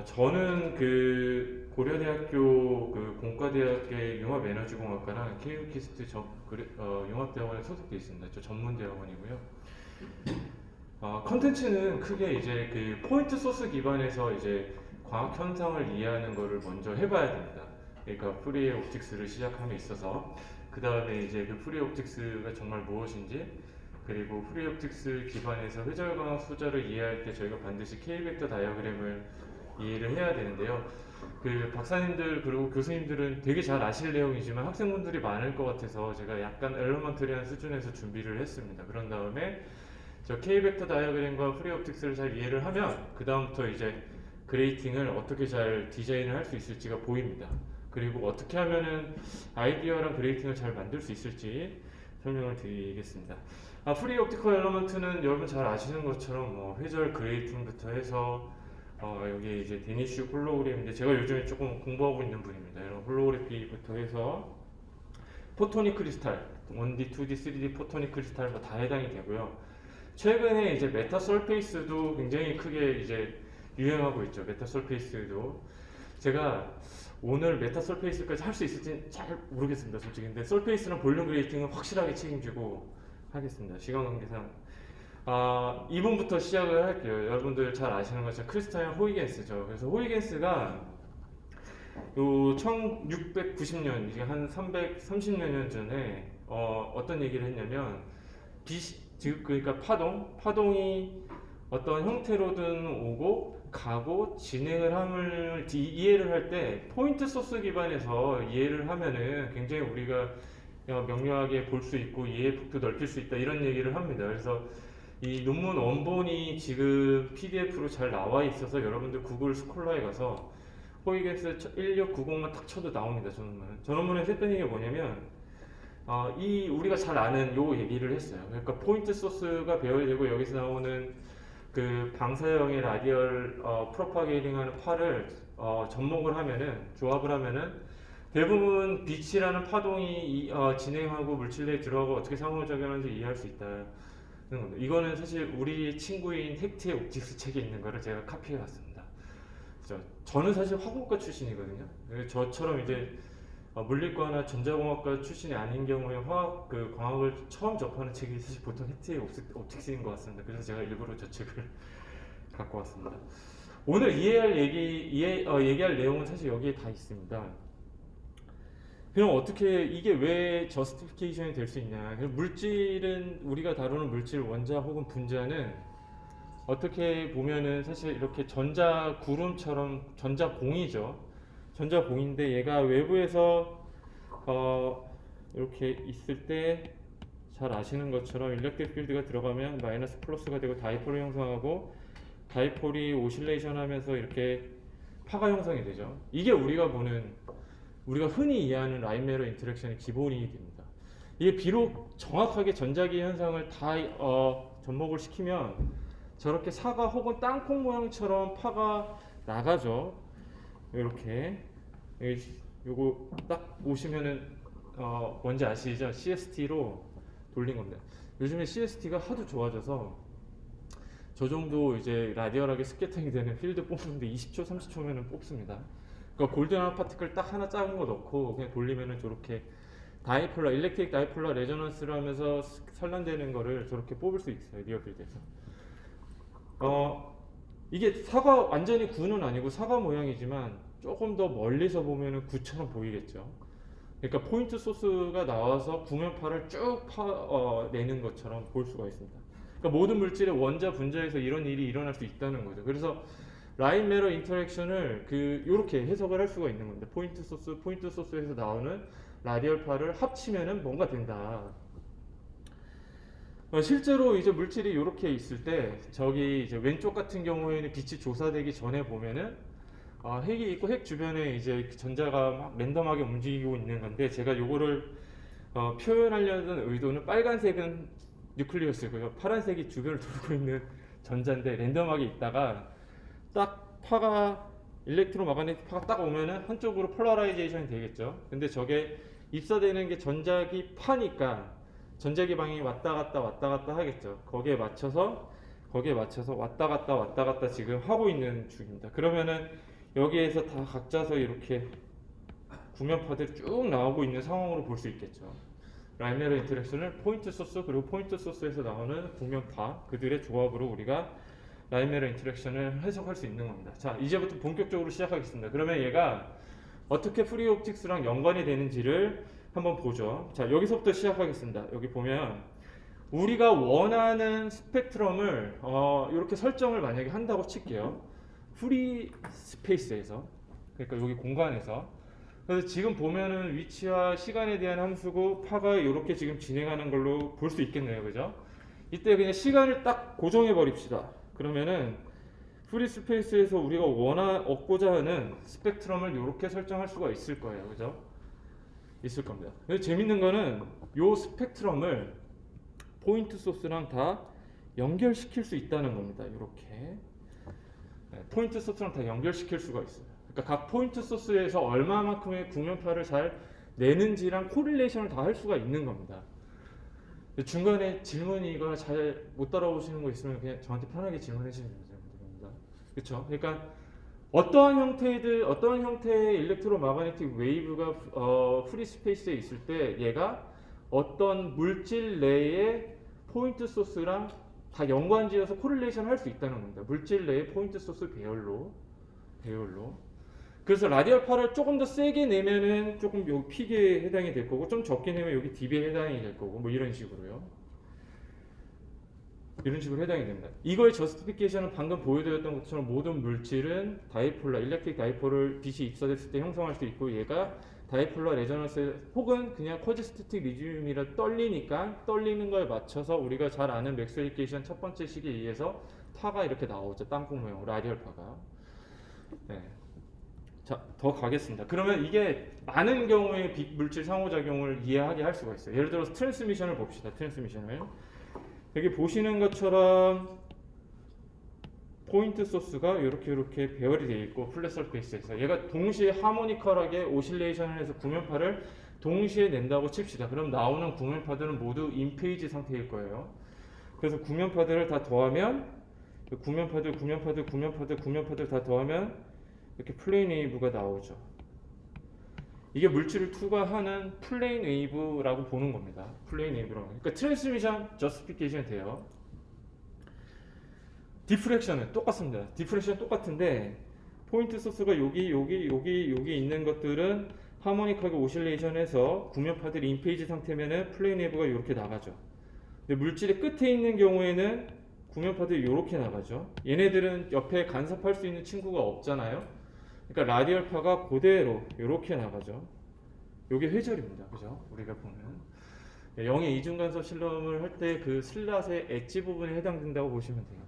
저는 그 고려대학교 그 공과대학의 융합에너지공학과랑 KU키스트 융합대학원에 소속돼 있습니다. 저 전문대학원이고요. 컨텐츠는 크게 이제 그 포인트 소스 기반에서 이제 광학 현상을 이해하는 거를 먼저 해봐야 됩니다. 그러니까 프리의 옵틱스를 시작함에 있어서 그 다음에 이제 그 프리의 옵틱스가 정말 무엇인지, 그리고 프리의 옵틱스 기반에서 회절광학 소자를 이해할 때 저희가 반드시 K벡터 다이어그램을 이해를 해야 되는데요. 그 박사님들 그리고 교수님들은 되게 잘 아실 내용이지만 학생분들이 많을 것 같아서 제가 약간 엘러먼터리한 수준에서 준비를 했습니다. 그런 다음에 저 K벡터 다이어그램과 프리옵틱스를 잘 이해를 하면 그 다음부터 이제 그레이팅을 어떻게 잘 디자인을 할 수 있을지가 보입니다. 그리고 어떻게 하면은 아이디어랑 그레이팅을 잘 만들 수 있을지 설명을 드리겠습니다. 프리 옵티컬 엘러먼트는 여러분 잘 아시는 것처럼 회절 그레이팅부터 해서 여기 이제 데니쉬 홀로그램인데 제가 요즘에 조금 공부하고 있는 분입니다. 이런 홀로그래피부터 해서 포토닉 크리스탈, 1D, 2D, 3D 포토닉 크리스탈 뭐 다 해당이 되고요. 최근에 이제 메타 설페이스도 굉장히 크게 이제 유행하고 있죠. 메타 설페이스도 제가 오늘 메타 설페이스까지 할 수 있을지 잘 모르겠습니다, 솔직히. 근데 설페이스랑 볼륨 그레이팅은 확실하게 책임지고 하겠습니다. 시간 관계상. 2분부터 시작을 할게요. 여러분들 잘 아시는 것처럼 크리스타인 호이겐스죠. 그래서 호이겐스가 요 1690년, 이제 한 330여 년 전에 어떤 얘기를 했냐면 즉 그러니까 파동이 어떤 형태로든 오고 가고 진행을 함을 이해를 할 때 포인트 소스 기반에서 이해를 하면은 굉장히 우리가 명료하게 볼 수 있고 이해 폭도 넓힐 수 있다, 이런 얘기를 합니다. 그래서 이 논문 원본이 지금 PDF로 잘 나와 있어서 여러분들 구글 스콜라에 가서 호이겐스 1690만 딱 쳐도 나옵니다. 저 논문에서 했던 얘기가 뭐냐면 이 우리가 잘 아는 요 얘기를 했어요. 그러니까 포인트 소스가 배열되고 여기서 나오는 그 방사형의 라디얼 프로파게이팅하는 파를 접목을 하면은, 조합을 하면은 대부분 빛이라는 파동이 진행하고 물질 내에 들어가고 어떻게 상호작용하는지 이해할 수 있다는 겁니다. 이거는 사실 우리 친구인 헥트의 옵틱스 책에 있는 거를 제가 카피해 왔습니다. 저는 사실 화공과 출신이거든요. 저처럼 이제 물리과나 전자공학과 출신이 아닌 경우에 광학을 처음 접하는 책이 사실 보통 헥트의 옵틱스인 것 같습니다. 그래서 제가 일부러 저 책을 갖고 왔습니다. 오늘 얘기할 내용은 사실 여기에 다 있습니다. 그럼 어떻게 이게 왜 저스티피케이션이 될 수 있냐? 물질은, 우리가 다루는 물질 원자 혹은 분자는 어떻게 보면은 사실 이렇게 전자구름처럼 전자공이죠. 전자공인데 얘가 외부에서 이렇게 있을 때 잘 아시는 것처럼 일렉트릭 필드가 들어가면 마이너스 플러스가 되고 다이폴을 형성하고, 다이폴이 오실레이션 하면서 이렇게 파가 형성이 되죠. 이게 우리가 흔히 이해하는 라인 매러 인터랙션의 기본이 됩니다. 이게 비록 정확하게 전자기 현상을 다 접목을 시키면 저렇게 사과 혹은 땅콩 모양처럼 파가 나가죠. 이렇게 요거 딱 보시면은 뭔지 아시죠? CST로 돌린 겁니다. 요즘에 CST가 하도 좋아져서 저 정도 이제 라디얼하게 스캐터링 되는 필드 뽑는데 20초, 30초면은 뽑습니다. 그러니까 골든 파티클 딱 하나 작은 거 넣고 그냥 돌리면은 저렇게 일렉트릭 다이폴라 레저넌스를 하면서 산란되는 거를 저렇게 뽑을 수 있어요, 리얼 필드에서. 이게 완전히 구는 아니고 사과 모양이지만 조금 더 멀리서 보면은 구처럼 보이겠죠. 그러니까 포인트 소스가 나와서 구면파를 쭉 내는 것처럼 볼 수가 있습니다. 그러니까 모든 물질의 원자 분자에서 이런 일이 일어날 수 있다는 거죠. 그래서 라인 매러 인터랙션을 이렇게 해석을 할 수가 있는 겁니다. 포인트 소스에서 나오는 라디얼 파를 합치면은 뭔가 된다. 실제로 이제 물질이 이렇게 있을 때 저기 이제 왼쪽 같은 경우에는 빛이 조사되기 전에 보면은 핵이 있고 핵 주변에 이제 전자가 막 랜덤하게 움직이고 있는 건데, 제가 요거를 표현하려는 의도는 빨간색은 뉴클리어스고요, 파란색이 주변을 돌고 있는 전자인데 랜덤하게 있다가 딱 일렉트로마그네틱 파가 딱 오면은 한쪽으로 폴라라이제이션이 되겠죠. 근데 저게 입사되는 게 전자기 파니까 전자기 방향이 왔다 갔다 하겠죠. 거기에 맞춰서 거기에 맞춰서 왔다 갔다 지금 하고 있는 중입니다. 그러면은 여기에서 다 각자서 이렇게 구면파들이 쭉 나오고 있는 상황으로 볼 수 있겠죠. 라이메르 인터랙션을 포인트 소스 그리고 포인트 소스에서 나오는 구면파 그들의 조합으로 우리가 라이메르 인터랙션을 해석할 수 있는 겁니다. 자, 이제부터 본격적으로 시작하겠습니다. 그러면 얘가 어떻게 프리 옵틱스랑 연관이 되는지를 한번 보죠. 자, 여기서부터 시작하겠습니다. 여기 보면 우리가 원하는 스펙트럼을 이렇게 설정을 만약에 한다고 칠게요. 프리 스페이스에서, 그러니까 여기 공간에서. 그래서 지금 보면은 위치와 시간에 대한 함수고 파가 이렇게 지금 진행하는 걸로 볼 수 있겠네요, 그죠? 이때 그냥 시간을 딱 고정해 버립시다. 그러면은 프리 스페이스에서 우리가 얻고자 하는 스펙트럼을 이렇게 설정할 수가 있을 거예요, 그죠? 있을 겁니다. 근데 재밌는 거는 요 스펙트럼을 포인트 소스랑 다 연결시킬 수 있다는 겁니다. 이렇게 포인트 소스랑 다 연결시킬 수가 있어요. 그러니까 각 포인트 소스에서 얼마만큼의 구면파를 잘 내는지랑 코릴레이션을 다 할 수가 있는 겁니다. 중간에 질문이거나 잘 못 따라오시는 거 있으면 그냥 저한테 편하게 질문해 주시면 됩니다. 그렇죠? 그러니까 어떠한 형태의 일렉트로마그네틱 웨이브가 프리 스페이스에 있을 때 얘가 어떤 물질 내의 포인트 소스랑 다 연관지어서 코릴레이션 할 수 있다는 겁니다. 물질 내의 포인트 소스 배열로. 그래서 라디얼파를 조금 더 세게 내면은 조금 여기 픽에 해당이 될 거고, 좀 적게 내면 여기 딥에 해당이 될 거고, 뭐 이런 식으로요. 이런 식으로 해당이 됩니다. 이거의 저스티피케이션은 방금 보여드렸던 것처럼 모든 물질은 다이폴라, 일렉트릭 다이폴을 빛이 입사됐을 때 형성할 수 있고, 얘가 다이폴라 레저넌스 혹은 그냥 쿼지스태틱 리지움이라 떨리니까 떨리는 거에 맞춰서 우리가 잘 아는 맥스웰 이퀘이션 첫 번째 식에 의해서 파가 이렇게 나오죠. 땅콩 모양 라디얼 파가. 네. 자, 더 가겠습니다. 그러면 이게 많은 경우의 빛물질 상호작용을 이해하게 할 수가 있어요. 예를 들어서 트랜스미션을 봅시다. 트랜스미션을. 여기 보시는 것처럼 포인트 소스가 이렇게 배열이 되어 있고 플랫 서페이스에서 얘가 동시에 하모니컬하게 오실레이션을 해서 구면파를 동시에 낸다고 칩시다. 그럼 나오는 구면파들은 모두 인페이지 상태일 거예요. 그래서 구면파들을 다 더하면 구면파들 다 더하면 이렇게 플레인 웨이브가 나오죠. 이게 물질을 투과하는 플레인 웨이브라고 보는 겁니다. 플레인 웨이브라고. 그러니까 트랜스미션 저스티피케이션 돼요. 디프렉션은 똑같습니다. 디프렉션 똑같은데 포인트 소스가 여기 있는 것들은 하모닉하게 오실레이션해서 구면파들이 인페이지 상태면은 플레인 웨이브가 이렇게 나가죠. 근데 물질의 끝에 있는 경우에는 구면파들이 이렇게 나가죠. 얘네들은 옆에 간섭할 수 있는 친구가 없잖아요. 그러니까 라디얼파가 그대로 이렇게 나가죠. 요게 회절입니다. 그죠? 우리가 보면 영의 이중간섭 실험을 할 때 그 슬랏의 엣지 부분에 해당된다고 보시면 돼요.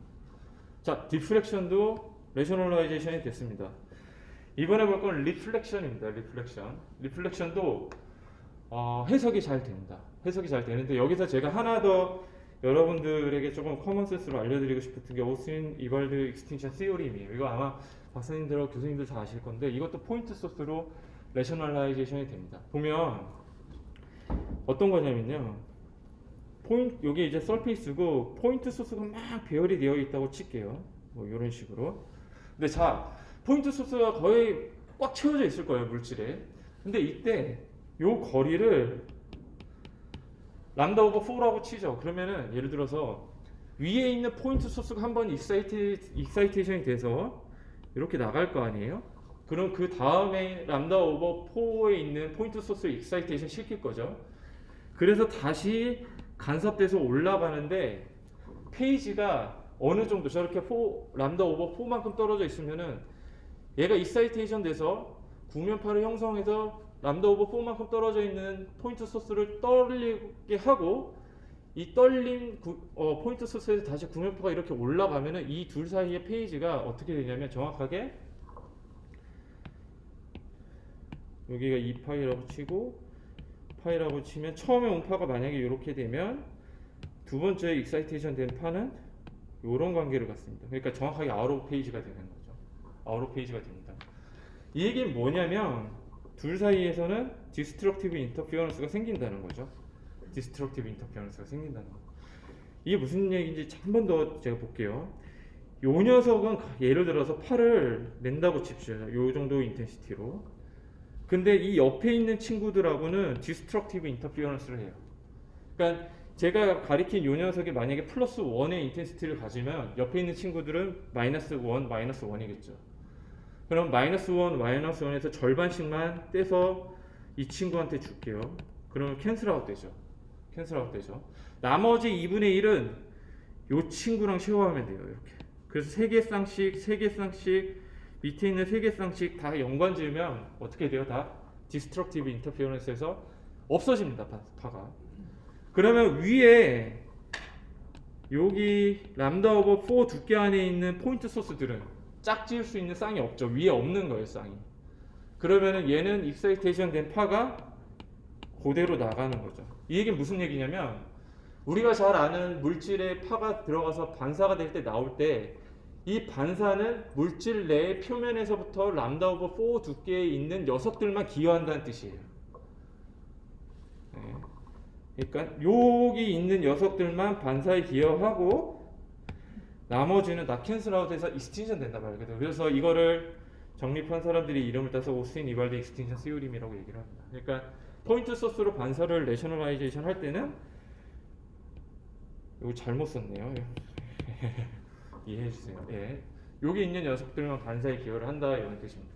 자, 디프렉션도 레셔널라이제이션이 됐습니다. 이번에 볼 건 리플렉션입니다. 리플렉션도 해석이 잘 됩니다. 해석이 잘 되는데 여기서 제가 하나 더 여러분들에게 조금 커먼센스로 알려드리고 싶은 게 오스틴 이발드 익스틴션 시오림이에요. 이거 아마 박사님들하고 교수님들 다 아실 건데 이것도 포인트 소스로 레셔널라이제이션이 됩니다. 보면 어떤 거냐면요. 여기 이제 서페이스고 포인트 소스가 막 배열이 되어 있다고 칠게요. 뭐 이런 식으로. 근데 자, 포인트 소스가 거의 꽉 채워져 있을 거예요, 물질에. 근데 이때 요 거리를 람다 오버 4라고 치죠. 그러면은 예를 들어서 위에 있는 포인트 소스가 한번 익사이테이션이 돼서 이렇게 나갈 거 아니에요? 그럼 그 다음에 람다 오버 4에 있는 포인트 소스를 익사이테이션 시킬 거죠. 그래서 다시 간섭돼서 올라가는데 페이지가 어느 정도 저렇게 람다 오버 4만큼 떨어져 있으면은 얘가 익사이테이션 돼서 구면파를 형성해서 람다 오버 4만큼 떨어져 있는 포인트 소스를 떨리게 하고 이 떨린 포인트 소스에서 다시 구면파가 이렇게 올라가면은 이 둘 사이의 페이지가 어떻게 되냐면 정확하게 여기가 2파이라고 치고 파이라고 치면 처음에 온 파가 만약에 이렇게 되면 두 번째 익사이테이션 된 파는 이런 관계를 갖습니다. 그러니까 정확하게 아웃 오브 페이지가 되는 거죠. 아웃 오브 페이지가 됩니다. 이 얘기는 뭐냐면 둘 사이에서는 디스트럭티브 인터피어런스가 생긴다는 거죠. 디스트럭티브 인터피어런스가 생긴다는 거. 이게 무슨 얘기인지 한 번 더 제가 볼게요. 요 녀석은 예를 들어서 팔을 낸다고 칩시다. 요 정도 인텐시티로. 근데 이 옆에 있는 친구들하고는 디스트럭티브 인터피어런스를 해요. 그러니까 제가 가리킨 요 녀석이 만약에 플러스 1의 인텐시티를 가지면 옆에 있는 친구들은 마이너스 1, 마이너스 1이겠죠. 그럼 마이너스 1, 마이너스 1에서 절반씩만 떼서 이 친구한테 줄게요. 그러면 캔슬아웃 되죠. 캔슬아웃 되죠. 나머지 2분의 1은 요 친구랑 쉐어하면 돼요. 이렇게. 그래서 3개 쌍씩, 3개 쌍씩, 밑에 있는 3개 쌍씩 다 연관 지으면 어떻게 돼요? 다 디스트럭티브 인터피어런스에서 없어집니다. 파가. 그러면 위에 여기 람다 오버 4 두께 안에 있는 포인트 소스들은 짝지을 수 있는 쌍이 없죠. 위에 없는 거예요, 쌍이. 그러면은 얘는 익사이테이션 된 파가 그대로 나가는 거죠. 이 얘기는 무슨 얘기냐면 우리가 잘 아는 물질에 파가 들어가서 반사가 될 때 나올 때 이 반사는 물질 내의 표면에서부터 람다 오버 4 두께에 있는 녀석들만 기여한다는 뜻이에요. 네. 그러니까 여기 있는 녀석들만 반사에 기여하고 나머지는 다 캔슬아웃해서 익스틴션 된단 말이에요. 그래서 이거를 정립한 사람들이 이름을 따서 오스틴 이발드 익스틴션 시오림이라고 얘기를 합니다. 그러니까 포인트 소스로 반사를 레셔널라이제이션 할 때는 이거 잘못 썼네요. 이해해 주세요. 예. 여기 있는 녀석들만 반사에 기여를 한다 이런 뜻입니다.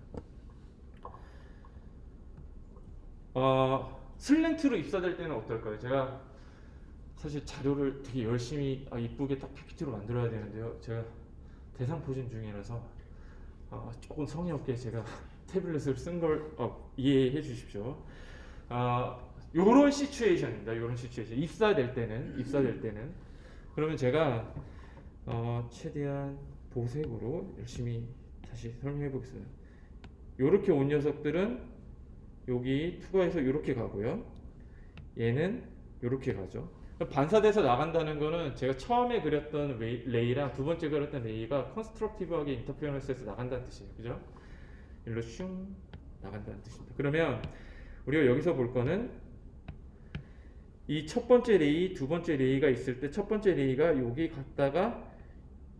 슬랜트로 입사될 때는 어떨까요? 제가 사실 자료를 되게 열심히 이쁘게 딱 PPT로 만들어야 되는데요. 제가 대상포진 중이라서 조금 성의 없게 제가 태블릿을 쓴 걸 이해해 주십시오. 요런 시츄에이션입니다. 요런 시츄에이션. 입사될 때는 그러면 제가 최대한 보색으로 열심히 다시 설명해 보겠습니다. 요렇게 온 녀석들은 여기 투과해서 요렇게 가고요. 얘는 요렇게 가죠. 반사돼서 나간다는 거는 제가 처음에 그렸던 레이랑 두 번째 그렸던 레이가 컨스트럭티브하게 인터페어런스에서 나간다는 뜻이에요. 그죠? 일로 슝 나간다는 뜻입니다. 그러면 우리가 여기서 볼 거는 이 첫 번째 레이, 두 번째 레이가 있을 때 첫 번째 레이가 여기 갔다가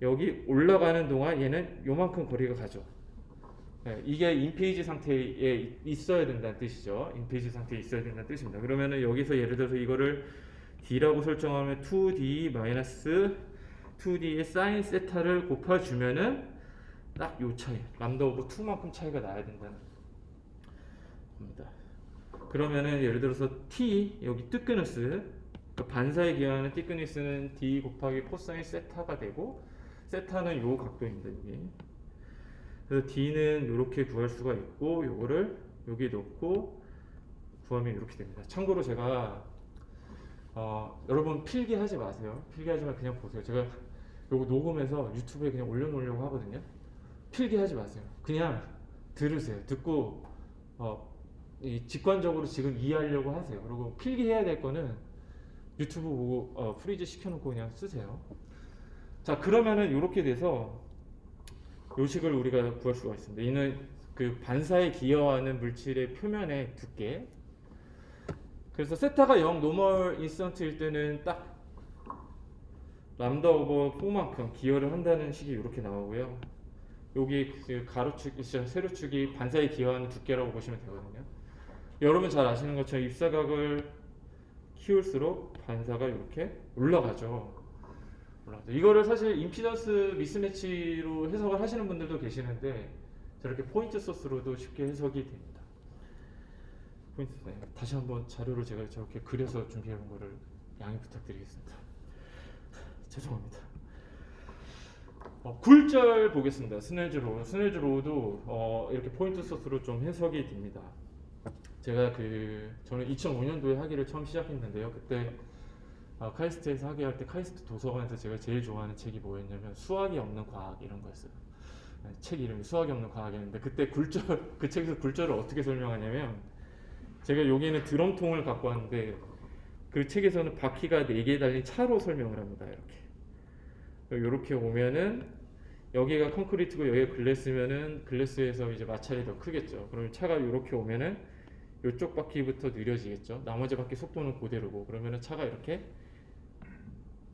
여기 올라가는 동안 얘는 요만큼 거리가 가죠. 네, 이게 인페이지 상태에 있어야 된다는 뜻이죠. 인페이지 상태에 있어야 된다는 뜻입니다. 그러면은 여기서 예를 들어서 이거를 D라고 설정하면 2D 마이너스 2D의 사인 세타를 곱해주면은 딱 요 차이, 람다 오버 2만큼 차이가 나야 된다는 겁니다. 그러면은 예를 들어서 T, 여기 티크니스, 그러니까 반사에 기여하는 티크니스는 D 곱하기 코사인 세타가 되고 세타는 요 각도입니다. 여기. 그래서 D는 이렇게 구할 수가 있고 요거를 여기 넣고 구하면 이렇게 됩니다. 참고로 제가 여러분 필기하지 마세요. 필기하지만 그냥 보세요. 제가 요거 녹음해서 유튜브에 그냥 올려놓으려고 하거든요. 필기하지 마세요. 그냥 들으세요. 듣고 직관적으로 지금 이해하려고 하세요. 그리고 필기해야 될 거는 유튜브 보고 프리즈 시켜놓고 그냥 쓰세요. 자, 그러면은 이렇게 돼서 요식을 우리가 구할 수가 있습니다. 이는 그 반사에 기여하는 물질의 표면의 두께. 그래서 세타가 0 노멀 인스턴트일 때는 딱 람다 오버 4만큼 기여를 한다는 식이 이렇게 나오고요. 여기 그 가로축, 세로축이 반사에 기여하는 두께라고 보시면 되거든요. 여러분 잘 아시는 것처럼 입사각을 키울수록 반사가 이렇게 올라가죠. 이거를 사실 임피던스 미스매치로 해석을 하시는 분들도 계시는데 저렇게 포인트 소스로도 쉽게 해석이 됩니다. 포인트, 네. 다시 한번 자료를 제가 저렇게 그려서 준비한 거를 양해 부탁드리겠습니다. 죄송합니다. 굴절 보겠습니다. 스넬즈 로우도 이렇게 포인트 소스로 좀 해석이 됩니다. 제가 저는 2005년도에 학위를 처음 시작했는데요. 그때 카이스트에서 학위할 때 카이스트 도서관에서 제가 제일 좋아하는 책이 뭐였냐면 수학이 없는 과학 이런 거였어요. 책 이름이 수학이 없는 과학이었는데 그때 그 책에서 굴절을 어떻게 설명하냐면 제가 여기에는 드럼통을 갖고 왔는데 그 책에서는 바퀴가 4개 달린 차로 설명을 합니다. 이렇게 오면은 여기가 콘크리트고 여기가 글래스면은 글래스에서 이제 마찰이 더 크겠죠. 그러면 차가 이렇게 오면은 이쪽 바퀴부터 느려지겠죠. 나머지 바퀴 속도는 그대로고 그러면은 차가 이렇게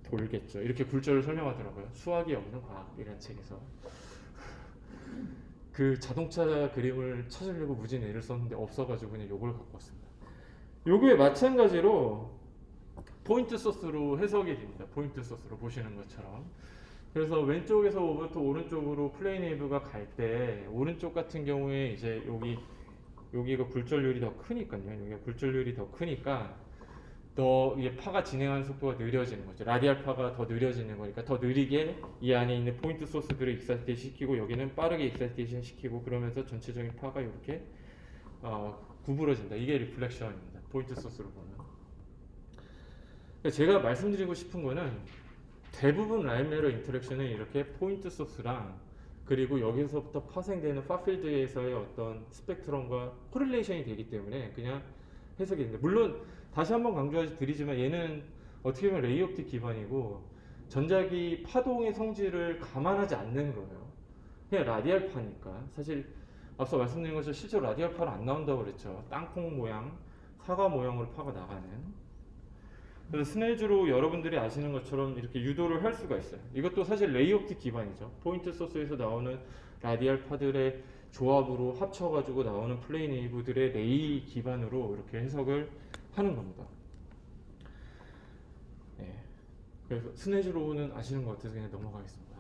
돌겠죠. 이렇게 굴절을 설명하더라고요. 수학이 없는 과학이라는 책에서. 그 자동차 그림을 찾으려고 무진 애를 썼는데 없어가지고 그냥 요걸 갖고 왔습니다. 요게 마찬가지로 포인트 소스로 해석이 됩니다. 포인트 소스로 보시는 것처럼. 그래서 왼쪽에서부터 오른쪽으로 플레인웨이브가 갈 때 오른쪽 같은 경우에 이제 여기가 굴절률이 더 크니까요. 여기가 굴절률이 더 크니까 더 이게 파가 진행하는 속도가 느려지는 거죠. 라디알 파가 더 느려지는 거니까 더 느리게 이 안에 있는 포인트 소스들을 익사이테이션 시키고 여기는 빠르게 익사이테이션 시키고 그러면서 전체적인 파가 이렇게 구부러진다. 이게 리플렉션입니다. 포인트 소스로 보면. 제가 말씀드리고 싶은 거는 대부분 라인 미러 인터랙션은 이렇게 포인트 소스랑 그리고 여기서부터 파생되는 파필드에서의 어떤 스펙트럼과 코릴레이션이 되기 때문에 그냥 해석이 됩니다. 물론 다시 한번 강조드리지만 얘는 어떻게 보면 레이 옵틱 기반이고 전자기 파동의 성질을 감안하지 않는 거예요. 그냥 라디알 파니까. 사실 앞서 말씀드린 것처럼 실제로 라디알 파는 안 나온다고 그랬죠. 땅콩 모양, 사과 모양으로 파가 나가는. 그래서 스네즈로 여러분들이 아시는 것처럼 이렇게 유도를 할 수가 있어요. 이것도 사실 레이 옵틱 기반이죠. 포인트 소스에서 나오는 라디알 파들의 조합으로 합쳐가지고 나오는 플레인 웨이브들의 레이 기반으로 이렇게 해석을 하는 겁니다. 네. 그래서 스네즈로는 아시는 것 같아서 그냥 넘어가겠습니다.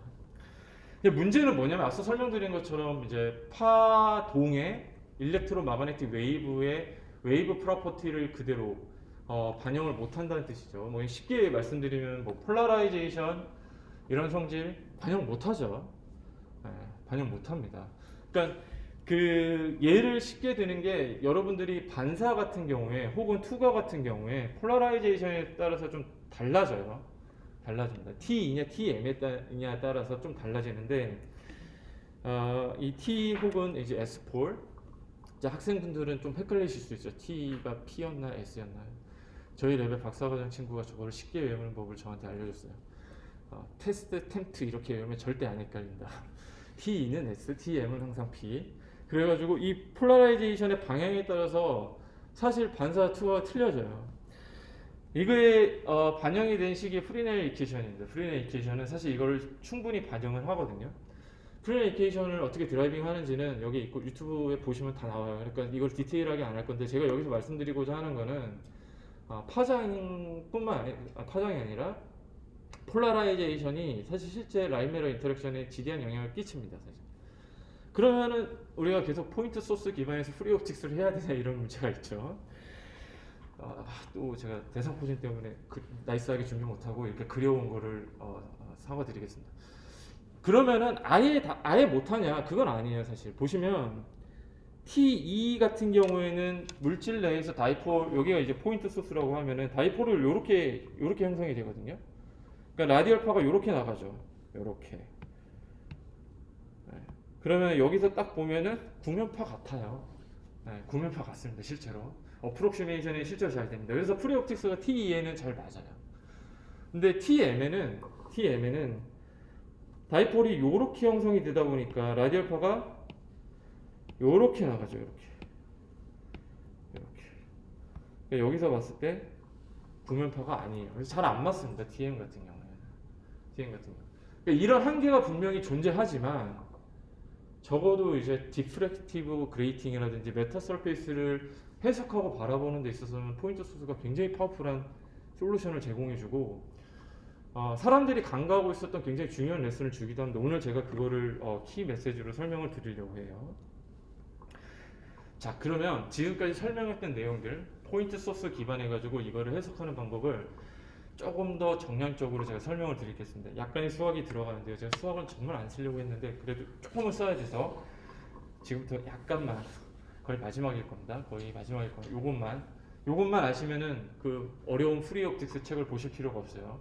근데 문제는 뭐냐면 앞서 설명드린 것처럼 이제 파동의 일렉트로마그네틱 웨이브의 웨이브 프로퍼티를 그대로 반영을 못한다는 뜻이죠. 뭐 쉽게 말씀드리면 뭐 폴라라이제이션 이런 성질 반영 못하죠. 네, 반영 못합니다. 그러니까 그 예를 쉽게 드는 게 여러분들이 반사 같은 경우에 혹은 투과 같은 경우에 폴라라이제이션에 따라서 좀 달라져요. 달라집니다. T이냐 TM이냐에 따라서 좀 달라지는데 이 T 혹은 이제 S폴 학생분들은 좀 헷갈리실 수 있죠. T가 P였나 S였나요? 저희 랩의 박사과정 친구가 저거를 쉽게 외우는 법을 저한테 알려줬어요. 테스트, 템트 이렇게 외우면 절대 안 헷갈린다. T는 S, TM은 항상 P. 그래가지고 이 폴라라이제이션의 방향에 따라서 사실 반사 투하가 틀려져요. 이거에 반영이 된 식이 프리넬 이퀘이션입니다. 프리넬 이퀘이션은 사실 이걸 충분히 반영을 하거든요. 프리넬 이퀘이션을 어떻게 드라이빙 하는지는 여기 있고 유튜브에 보시면 다 나와요. 그러니까 이걸 디테일하게 안 할 건데 제가 여기서 말씀드리고자 하는 거는 파장이 아니라 폴라라이제이션이 사실 실제 라인 미러 인터랙션에 지대한 영향을 끼칩니다. 사실. 그러면은 우리가 계속 포인트 소스 기반에서 프리 옵틱스를 해야 되나 이런 문제가 있죠. 또 제가 대상 포진 때문에 나이스하게 준비 못하고 이렇게 그려온 거를 사과드리겠습니다. 그러면은 아예 못하냐? 그건 아니에요. 사실 보시면 T2 같은 경우에는 물질 내에서 다이폴 여기가 이제 포인트 소스라고 하면은 다이폴을 요렇게 형성이 되거든요. 그러니까 라디얼 파가 요렇게 나가죠. 요렇게. 네. 그러면 여기서 딱 보면은 구면파 같아요. 네, 구면파 같습니다. 실제로. 어프록시메이션이 실제로 잘 됩니다. 그래서 프리옵틱스가 T2에는 잘 맞아요. 근데 TM에는 다이폴이 요렇게 형성이 되다 보니까 라디얼 파가 요렇게 나가죠. 요렇게. 그러니까 여기서 봤을 때 구면파가 아니에요. 그래서 잘 안 맞습니다. TM 같은 경우는. 그러니까 이런 한계가 분명히 존재하지만 적어도 이제 디프렉티브 그레이팅이라든지 메타 서페이스를 해석하고 바라보는 데 있어서는 포인트 소스가 굉장히 파워풀한 솔루션을 제공해주고 사람들이 간과하고 있었던 굉장히 중요한 레슨을 주기도 합니다. 오늘 제가 그거를 키 메시지로 설명을 드리려고 해요. 자, 그러면 지금까지 설명했던 내용들 포인트 소스 기반해가지고 이거를 해석하는 방법을 조금 더 정량적으로 제가 설명을 드리겠습니다. 약간의 수학이 들어가는데요. 제가 수학은 정말 안 쓰려고 했는데 그래도 조금은 써야 돼서 지금부터 약간만 거의 마지막일 겁니다. 거의 마지막일 겁니다. 요것만 아시면은 그 어려운 프리 옵틱스 책을 보실 필요가 없어요.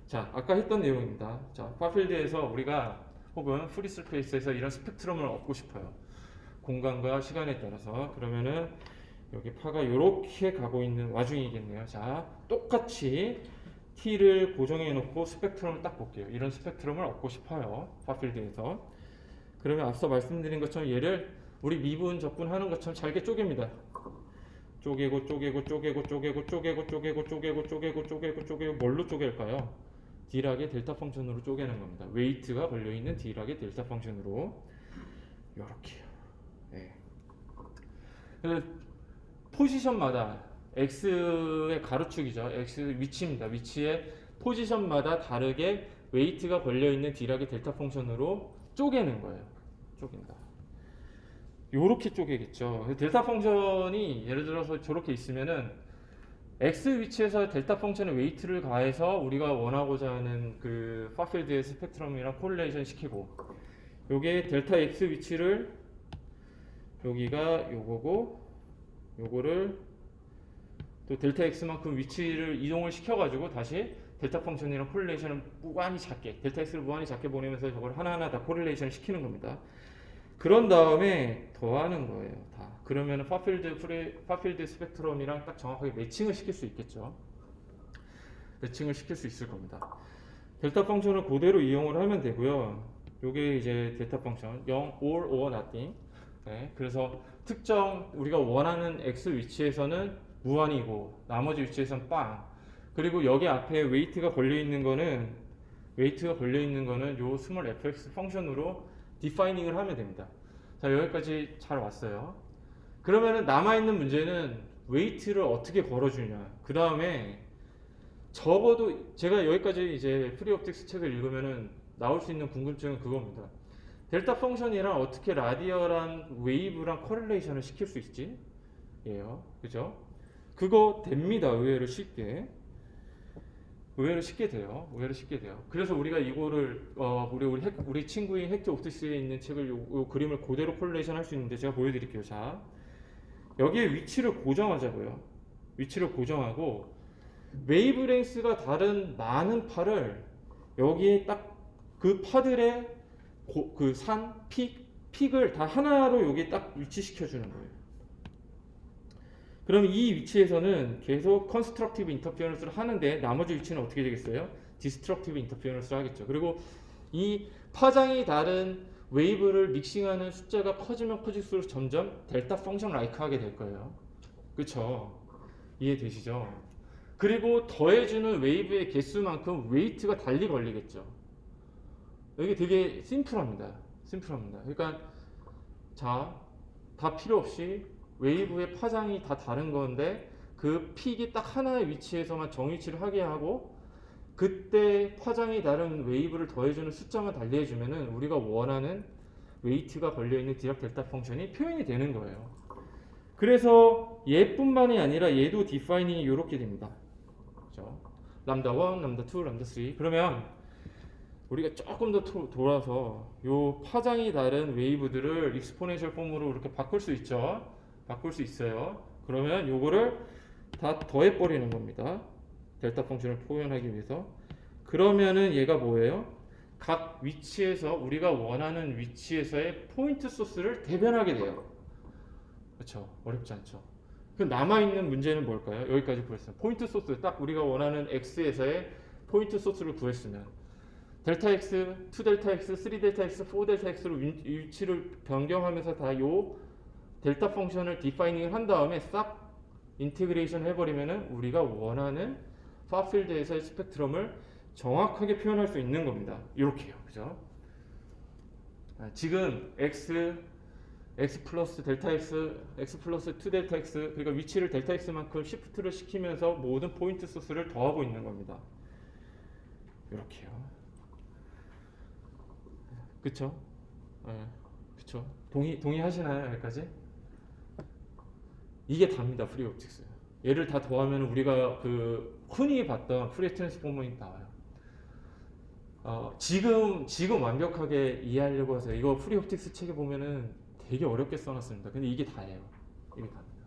자, 아까 했던 내용입니다. 자, 파필드에서 우리가 혹은 프리 서페이스에서 이런 스펙트럼을 얻고 싶어요. 공간과 시간에 따라서. 그러면은 여기 파가 이렇게 가고 있는 와중이겠네요. 자, 똑같이 T를 고정해 놓고 스펙트럼을 딱 볼게요. 이런 스펙트럼을 얻고 싶어요. 파필드에서. 그러면 앞서 말씀드린 것처럼 얘를 우리 미분 적분하는 것처럼 잘게 쪼갭니다. 쪼개고 뭘로 쪼갤까요? D락의 델타 펑션으로 쪼개는 겁니다. 웨이트가 걸려 있는 D락의 델타 펑션으로 이렇게요. 네. 그래서 포지션마다 x의 가로축이죠. x 위치입니다. 위치의 포지션마다 다르게 웨이트가 걸려 있는 D락의 델타 펑션으로 쪼개는 거예요. 쪼갠다. 요렇게 쪼개겠죠. 델타 펑션이 예를 들어서 저렇게 있으면은 x 위치에서 델타 펑션의 웨이트를 가해서 우리가 원하고자 하는 그 파필드의 스펙트럼이랑 코릴레이션 시키고, 요게 델타 x 위치를 여기가 요거고, 요거를 또 델타 x만큼 위치를 이동을 시켜가지고 다시 델타 펑션이랑 코릴레이션을 무한히 작게, 델타 x를 무한히 작게 보내면서 저걸 하나하나 다 코릴레이션 시키는 겁니다. 그런 다음에 더하는 거예요. 다. 그러면 파필드 스펙트럼이랑 딱 정확하게 매칭을 시킬 수 있겠죠. 매칭을 시킬 수 있을 겁니다. 델타 펑션을 그대로 이용을 하면 되고요. 요게 이제 델타 펑션 0 or nothing. 네, 그래서 특정 우리가 원하는 x 위치에서는 무한이고 나머지 위치에서는 빵. 그리고 여기 앞에 웨이트가 걸려 있는 거는 요 스몰 fx 펑션으로 디파이닝을 하면 됩니다. 자, 여기까지 잘 왔어요. 그러면은 남아있는 문제는 웨이트를 어떻게 걸어주냐. 그 다음에 적어도 제가 여기까지 이제 프리 옵틱스 책을 읽으면은 나올 수 있는 궁금증은 그겁니다. 델타 펑션이랑 어떻게 라디얼한 웨이브랑 코릴레이션을 시킬 수 있지? 예요. 그죠? 그거 됩니다. 의외로 쉽게 돼요. 그래서 우리가 이거를 우리 친구인 헥트 옵틱스에 있는 책을 요 그림을 그대로 콜레이션 할 수 있는데 제가 보여드릴게요. 자, 여기에 위치를 고정하자고요. 위치를 고정하고 웨이브랭스가 다른 많은 파를 여기에 딱 그 파들의 그 픽을 다 하나로 여기에 딱 위치시켜 주는 거예요. 그럼 이 위치에서는 계속 컨스트럭티브 인터피어런스를 하는데 나머지 위치는 어떻게 되겠어요? 디스트럭티브 인터피어런스를 하겠죠. 그리고 이 파장이 다른 웨이브를 믹싱하는 숫자가 커지면 커질수록 점점 델타 펑션 라이크하게 될 거예요. 그쵸? 이해되시죠? 그리고 더해주는 웨이브의 개수만큼 웨이트가 달리 걸리겠죠. 이게 되게 심플합니다. 그러니까 자, 다 필요 없이 웨이브의 파장이 다 다른 건데 그 픽이 딱 하나의 위치에서만 정위치를 하게 하고 그때 파장이 다른 웨이브를 더해주는 숫자만 달리해주면은 우리가 원하는 웨이트가 걸려있는 디락 델타 펑션이 표현이 되는 거예요. 그래서 얘뿐만이 아니라 얘도 디파이닝이 이렇게 됩니다. 그렇죠? 람다 1, 람다 2, 람다 3. 그러면 우리가 조금 더 돌아서 요 파장이 다른 웨이브들을 익스포넨셜 폼으로 이렇게 바꿀 수 있죠. 바꿀 수 있어요. 그러면 요거를 다 더해 버리는 겁니다. 델타 펑션을 표현하기 위해서. 그러면은 얘가 뭐예요? 각 위치에서 우리가 원하는 위치에서의 포인트 소스를 대변하게 돼요. 그렇죠? 어렵지 않죠? 그 남아 있는 문제는 뭘까요? 여기까지 구했어요. 포인트 소스 딱 우리가 원하는 x에서의 포인트 소스를 구했으면 델타 x, 2델타 x, 3델타 x, 4델타 x로 위치를 변경하면서 다 요 델타 펑션을 디파이닝을 한 다음에 싹 인테그레이션 해버리면은 우리가 원하는 파필드에서의 스펙트럼을 정확하게 표현할 수 있는 겁니다. 이렇게요, 그죠? 지금 x 플러스 델타 x 플러스 2델타 x, 그러니까 위치를 델타 x만큼 시프트를 시키면서 모든 포인트 소스를 더하고 있는 겁니다. 이렇게요. 그쵸? 그쵸? 동의하시나요? 여기까지? 이게 답니다. 프리 옵틱스. 얘를 다 더하면 우리가 그 흔히 봤던 프리 트랜스포머이 나와요. 지금 완벽하게 이해하려고 하세요. 이거 프리 옵틱스 책에 보면은 되게 어렵게 써놨습니다. 근데 이게 다예요. 이게 답니다.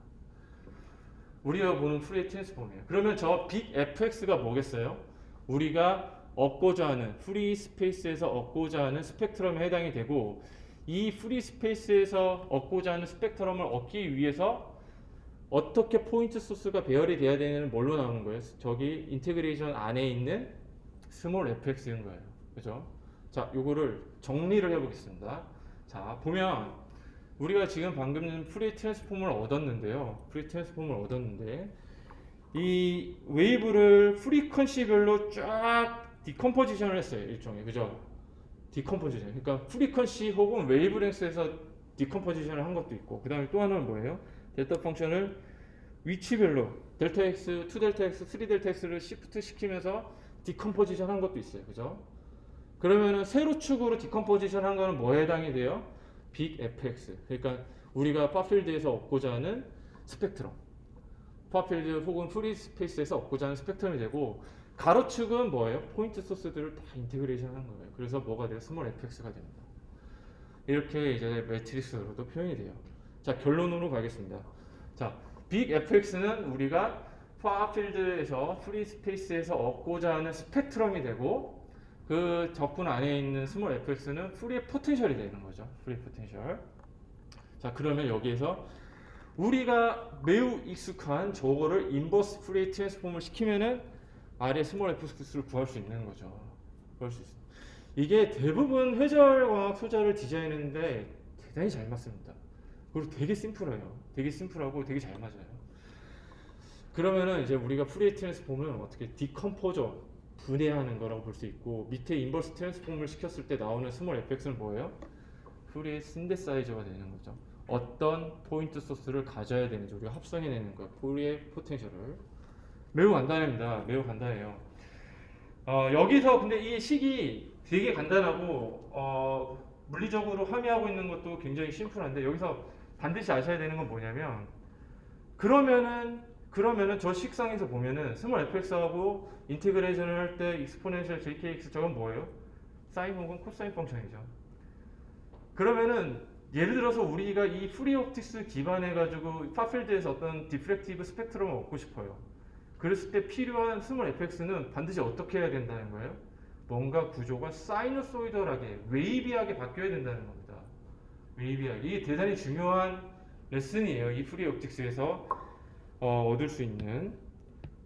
우리가 보는 프리 트랜스포머예요. 그러면 저 빅 fx가 뭐겠어요? 우리가 얻고자 하는 프리 스페이스에서 얻고자 하는 스펙트럼에 해당이 되고, 이 프리 스페이스에서 얻고자 하는 스펙트럼을 얻기 위해서 어떻게 포인트 소스가 배열이 돼야 되는 뭘로 나오는 거예요? 저기 인테그레이션 안에 있는 스몰 fx인 거예요. 그죠? 자, 요거를 정리를 해보겠습니다. 자, 보면 우리가 지금 방금 프리 트랜스폼을 얻었는데요. 이 웨이브를 프리퀀시별로 쫙 디컴포지션을 했어요. 일종의. 그죠? 디컴포지션. 그러니까 프리퀀시 혹은 웨이브랭스에서 디컴포지션을 한 것도 있고, 그 다음에 또 하나는 뭐예요? 델타 펑션을 위치별로 델타 x, 2 델타 x, 3 델타 x를 시프트 시키면서 디컴포지션 한 것도 있어요. 그죠? 그러면은 세로 축으로 디컴포지션 한 거는 뭐에 해당이 돼요? 빅 fx. 그러니까 우리가 파필드에서 얻고자 하는 스펙트럼. 파필드 혹은 프리 스페이스에서 얻고자 하는 스펙트럼이 되고, 가로축은 뭐예요? 포인트 소스들을 다 인테그레이션 하는 거예요. 그래서 뭐가 돼요? 스몰 fx가 됩니다. 이렇게 이제 매트릭스로도 표현이 돼요. 자, 결론으로 가겠습니다. 자, 빅 fx는 우리가 파필드에서 프리 스페이스에서 얻고자 하는 스펙트럼이 되고, 그 적분 안에 있는 스몰 fx는 프리 포텐셜이 되는 거죠. 프리 포텐셜. 자, 그러면 여기에서 우리가 매우 익숙한 저거를 인버스 프리 트랜스폼을 시키면은 아래 스몰 fx를 구할 수 있는 거죠. 구할 수 있어요. 이게 대부분 회절광학 소자를 디자인했는데 대단히 잘 맞습니다. 그리고 되게 심플해요. 되게 심플하고 되게 잘 맞아요. 그러면은 이제 우리가 프리 트랜스폼은 어떻게 디컴포저 분해하는 거라고 볼 수 있고, 밑에 인버스 트랜스폼을 시켰을 때 나오는 스몰 fx는 뭐예요? 프리 신데사이저가 되는 거죠. 어떤 포인트 소스를 가져야 되는지 우리가 합성해내는 거예요. 프리의 포텐셜을. 매우 간단합니다. 매우 간단해요. 여기서 근데 이 식이 되게 간단하고 물리적으로 함의하고 있는 것도 굉장히 심플한데, 여기서 반드시 아셔야 되는 건 뭐냐면, 그러면은 저 식상에서 보면은 스몰 fx하고 인티그레이션을 할 때 익스포넨셜 jkx 저건 뭐예요? 사인 혹은 코사인 펑션이죠. 그러면은 예를 들어서 우리가 이 프리 옵틱스 기반해 가지고 파필드에서 어떤 디프렉티브 스펙트럼을 얻고 싶어요. 그랬을 때 필요한 스몰 fx는 반드시 어떻게 해야 된다는 거예요? 뭔가 구조가 사이너소이덜하게, 웨이비하게 바뀌어야 된다는 겁니다. 웨이비하게. 이게 대단히 중요한 레슨이에요. 이 프리 옵틱스에서 얻을 수 있는.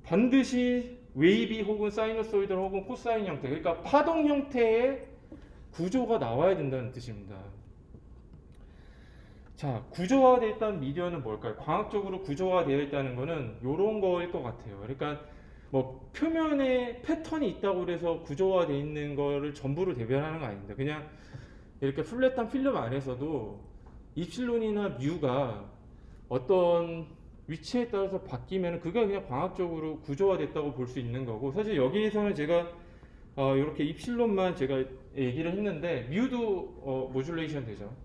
반드시 웨이비 혹은 사이너소이덜 혹은 코사인 형태, 그러니까 파동 형태의 구조가 나와야 된다는 뜻입니다. 자, 구조화되어 있다는 미디어는 뭘까요? 광학적으로 구조화되어 있다는 거는 이런 거일 것 같아요. 그러니까 뭐 표면에 패턴이 있다고 그래서 구조화되어 있는 거를 전부를 대변하는 거 아닙니다. 그냥 이렇게 플랫한 필름 안에서도 입실론이나 뮤가 어떤 위치에 따라서 바뀌면 그게 그냥 광학적으로 구조화됐다고 볼 수 있는 거고, 사실 여기에서는 제가 이렇게 입실론만 제가 얘기를 했는데 뮤도 모듈레이션 되죠.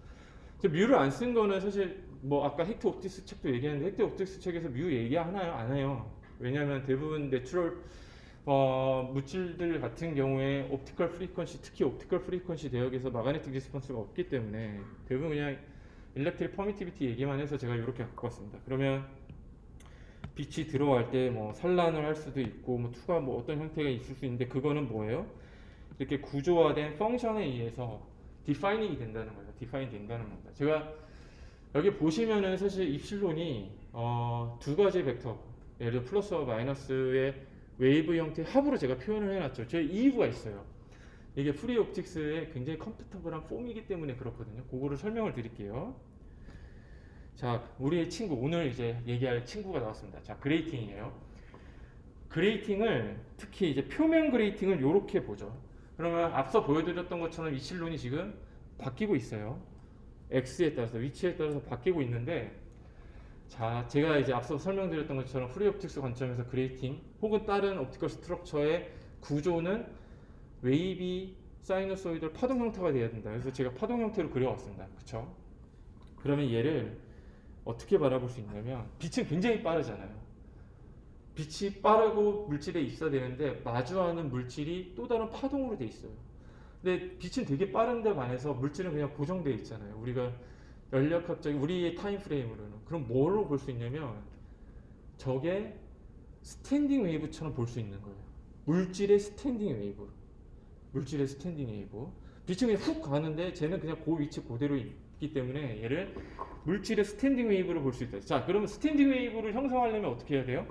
뮤를 안 쓴 거는 사실 뭐 아까 헥트 옵틱스 책도 얘기했는데, 헥트 옵틱스 책에서 뮤 얘기하나요? 안 해요. 왜냐하면 대부분 내추럴 물질들 같은 경우에 옵티컬 프리퀀시, 특히 옵티컬 프리퀀시 대역에서 마그네틱 리스폰스가 없기 때문에 대부분 그냥 일렉트릭 퍼미티비티 얘기만 해서 제가 이렇게 갖고 왔습니다. 그러면 빛이 들어갈 때 뭐 산란을 할 수도 있고 뭐 투가 뭐 어떤 형태가 있을 수 있는데, 그거는 뭐예요? 이렇게 구조화된 펑션에 의해서 디파이닝이 된다는 거죠. 디파인 된다는 겁니다. 제가 여기 보시면은 사실 입실론이 두 가지 벡터, 예를 들어 플러스와 마이너스의 웨이브 형태 합으로 제가 표현을 해놨죠. 제 이유가 있어요. 이게 프리 옵틱스의 굉장히 컴퓨터블한 폼이기 때문에 그렇거든요. 그거를 설명을 드릴게요. 자, 우리의 친구, 오늘 이제 얘기할 친구가 나왔습니다. 자, 그레이팅이에요. 그레이팅을, 특히 이제 표면 그레이팅을 이렇게 보죠. 그러면 앞서 보여드렸던 것처럼 입실론이 지금 바뀌고 있어요. X에 따라서, 위치에 따라서 바뀌고 있는데, 자, 제가 이제 앞서 설명드렸던 것처럼 프리 옵틱스 관점에서 그레이팅 혹은 다른 옵티컬 스트럭처의 구조는 웨이비, 사이너소이덜 파동 형태가 돼야 된다. 그래서 제가 파동 형태로 그려왔습니다. 그쵸? 그러면 얘를 어떻게 바라볼 수 있냐면, 빛은 굉장히 빠르잖아요. 빛이 빠르고 물질에 입사되는데 마주하는 물질이 또 다른 파동으로 돼 있어요. 근데 빛은 되게 빠른데 반해서 물질은 그냥 고정되어 있잖아요. 우리가 연력학적인 우리의 타임 프레임으로는. 그럼 뭐로 볼 수 있냐면 저게 스탠딩 웨이브처럼 볼 수 있는 거예요. 물질의 스탠딩 웨이브. 물질의 스탠딩 웨이브. 빛은 그냥 훅 가는데 쟤는 그냥 그 위치 그대로 있기 때문에 얘를 물질의 스탠딩 웨이브로 볼 수 있다. 자, 그러면 스탠딩 웨이브를 형성하려면 어떻게 해야 돼요?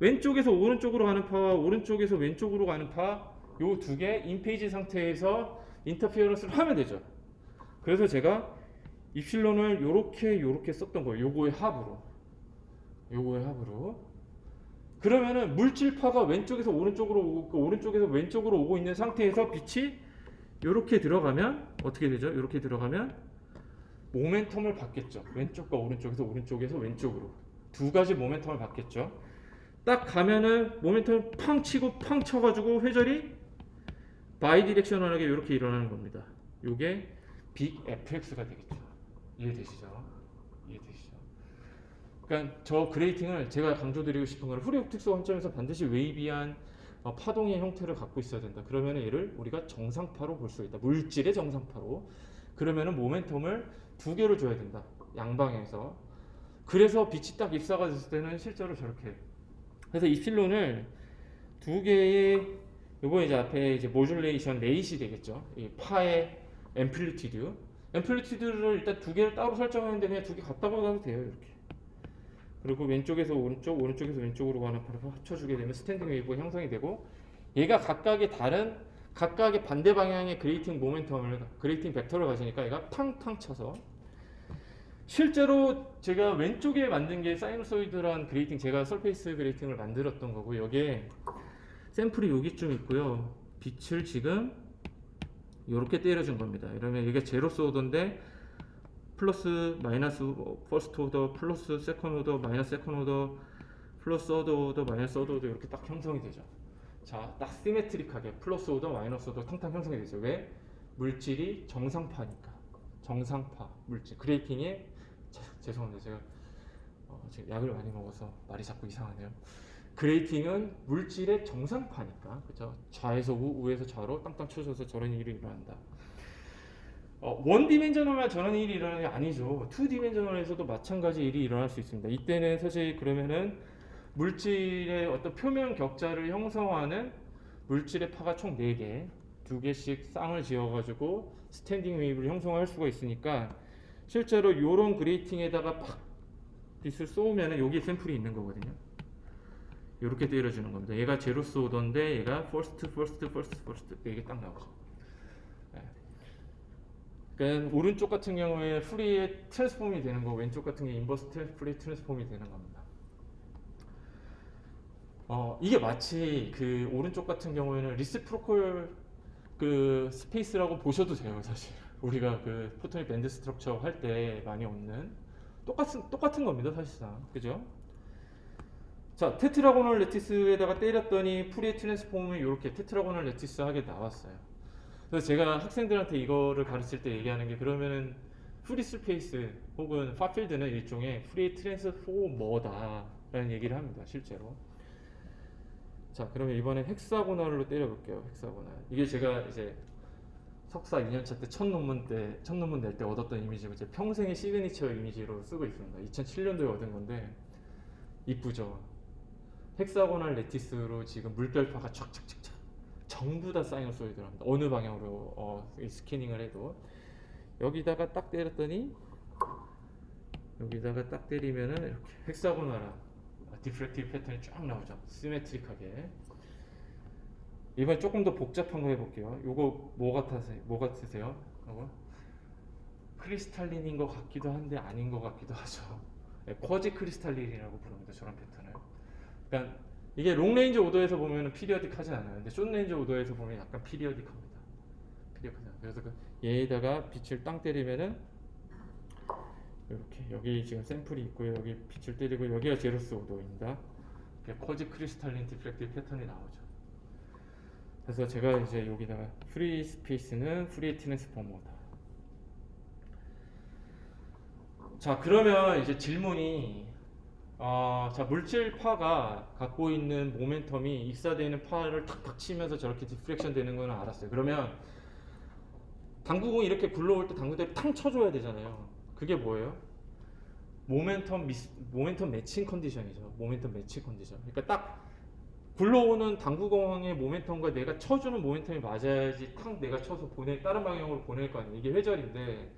왼쪽에서 오른쪽으로 가는 파와 오른쪽에서 왼쪽으로 가는 파, 요 두 개 인페이지 상태에서 인터피어런스를 하면 되죠. 그래서 제가 입실론을 요렇게 썼던 거예요. 요거의 합으로. 그러면은 물질파가 왼쪽에서 오른쪽으로 오고 그 오른쪽에서 왼쪽으로 오고 있는 상태에서 빛이 이렇게 들어가면 어떻게 되죠? 이렇게 들어가면 모멘텀을 받겠죠. 왼쪽과 오른쪽에서 오른쪽에서 왼쪽으로 두 가지 모멘텀을 받겠죠. 딱 가면은 모멘텀을 팡 치고 팡 쳐가지고 회절이 바이디렉셔널하게 이렇게 일어나는 겁니다. 이게 빅 FX가 되겠죠. 이해되시죠? 이해되시죠? 그러니까 저 그레이팅을 제가 강조드리고 싶은 건 프리 옵틱스 관점에서 반드시 웨이비한 파동의 형태를 갖고 있어야 된다. 그러면 얘를 우리가 정상파로 볼 수 있다. 물질의 정상파로. 그러면은 모멘텀을 두 개로 줘야 된다. 양방향에서. 그래서 빛이 딱 입사가 됐을 때는 실제로 저렇게. 그래서 입실론을 두 개의 요거 이제 앞에 이제 모듈레이션 레이시 되겠죠. 이 파의 앰플리튜드를 일단 두 개를 따로 설정하는데 그냥 두 개 갖다 박아도 돼요. 이렇게. 그리고 왼쪽에서 오른쪽, 오른쪽에서 왼쪽으로 가는 파를 합쳐주게 되면 스탠딩 웨이브가 형성이 되고 얘가 각각의 다른 각각의 반대 방향의 그레이팅 모멘텀을 그레이팅 벡터를 가지니까 얘가 탕탕 쳐서 실제로 제가 왼쪽에 만든 게 사이노소이드란 그레이팅 제가 설페이스 그레이팅을 만들었던 거고 여기에 샘플이 여기쯤 있고요. 빛을 지금 이렇게 때려준 겁니다. 이러면 이게 제로스 오더인데 플러스 마이너스 퍼스트 오더 플러스 세컨 오더 마이너스 세컨 오더 플러스 어드 오더 마이너스 어드 오더 이렇게 딱 형성이 되죠. 자, 딱 시메트릭하게 플러스 오더 마이너스 오더 탕탕 형성이 되죠. 왜? 물질이 정상파니까. 정상파 물질 그레이팅에 죄송합니다. 제가 지금 약을 많이 먹어서 말이 자꾸 이상하네요. 그레이팅은 물질의 정상파니까, 그죠? 좌에서 우, 우에서 좌로 땅땅 쳐져서 저런 일이 일어난다. 원 디멘셔널만 저런 일이 일어나는 게 아니죠. 투 디멘셔널에서도 마찬가지 일이 일어날 수 있습니다. 이때는 사실 그러면은 물질의 어떤 표면 격자를 형성하는 물질의 파가 총 4개, 2개씩 쌍을 지어가지고 스탠딩 웨이브를 형성할 수가 있으니까 실제로 이런 그레이팅에다가 팍 빛을 쏘면은 여기 샘플이 있는 거거든요. 이렇게 때려주는 겁니다. 얘가 제로스 오더인데 얘가 퍼스트 이게 딱 나오죠. 네. 그러니까 오른쪽 같은 경우에 프리의 트랜스폼이 되는 거, 왼쪽 같은 게 인버스 프리 트랜스폼이 되는 겁니다. 이게 마치 그 오른쪽 같은 경우에는 리시프로컬 그 스페이스라고 보셔도 돼요. 사실 우리가 그 포토닉 밴드 스트럭처 할 때 많이 얻는 똑같은 겁니다. 사실상 그죠? 자, 테트라고널 레티스에다가 때렸더니 프리의 트랜스폼은 이렇게 테트라고널 레티스 하게 나왔어요. 그래서 제가 학생들한테 이거를 가르칠 때 얘기하는 게 그러면은 프리 스페이스 혹은 파필드는 일종의 프리 트랜스포머다라는 얘기를 합니다. 실제로. 자, 그러면 이번엔 헥사고널로 때려볼게요. 헥사고널. 이게 제가 이제 석사 2년차 때 첫 논문 낼 때 얻었던 이미지고 제 평생의 시그니처 이미지로 쓰고 있습니다. 2007년도에 얻은 건데 이쁘죠. 헥사고널 레티스로 지금 물결파가 촥촥촥촥 전부 다 사이노소이드랍니다. 어느 방향으로 스캐닝을 해도 여기다가 딱 때렸더니 여기다가 딱 때리면은 이렇게 헥사고널한 디프렉티브 패턴이 쫙 나오죠. 시메트릭하게. 이번에 조금 더 복잡한 거 해볼게요. 요거 뭐 같으세요? 요거 크리스탈린인 것 같기도 한데 아닌 것 같기도 하죠. 네, 쿼지 크리스탈린이라고 부릅니다. 저런 패턴을. 그러니까 이게 롱레인지 오더에서 보면 피리어딕하진 않아요. 근데 숏레인지 오더에서 보면 약간 피리어딕합니다. 그래서 얘에다가 빛을 땅 때리면은 이렇게 여기 지금 샘플이 있고요. 여기 빛을 때리고 여기가 제로스 오더입니다. 쿼지 크리스탈린 디프렉티브 패턴이 나오죠. 그래서 제가 이제 여기다가 프리 스페이스는 프리 트랜스포머다. 자, 그러면 이제 질문이 자, 물질파가 갖고 있는 모멘텀이 입사되는 파를 탁탁 치면서 저렇게 디프렉션 되는 거는 알았어요. 그러면 당구공이 이렇게 굴러올 때 당구대를 탕 쳐줘야 되잖아요. 그게 뭐예요? 모멘텀 매칭 컨디션이죠. 모멘텀 매칭 컨디션. 그러니까 딱 굴러오는 당구공의 모멘텀과 내가 쳐주는 모멘텀이 맞아야지 탁 내가 쳐서 다른 방향으로 보낼 거 아니에요. 이게 회전인데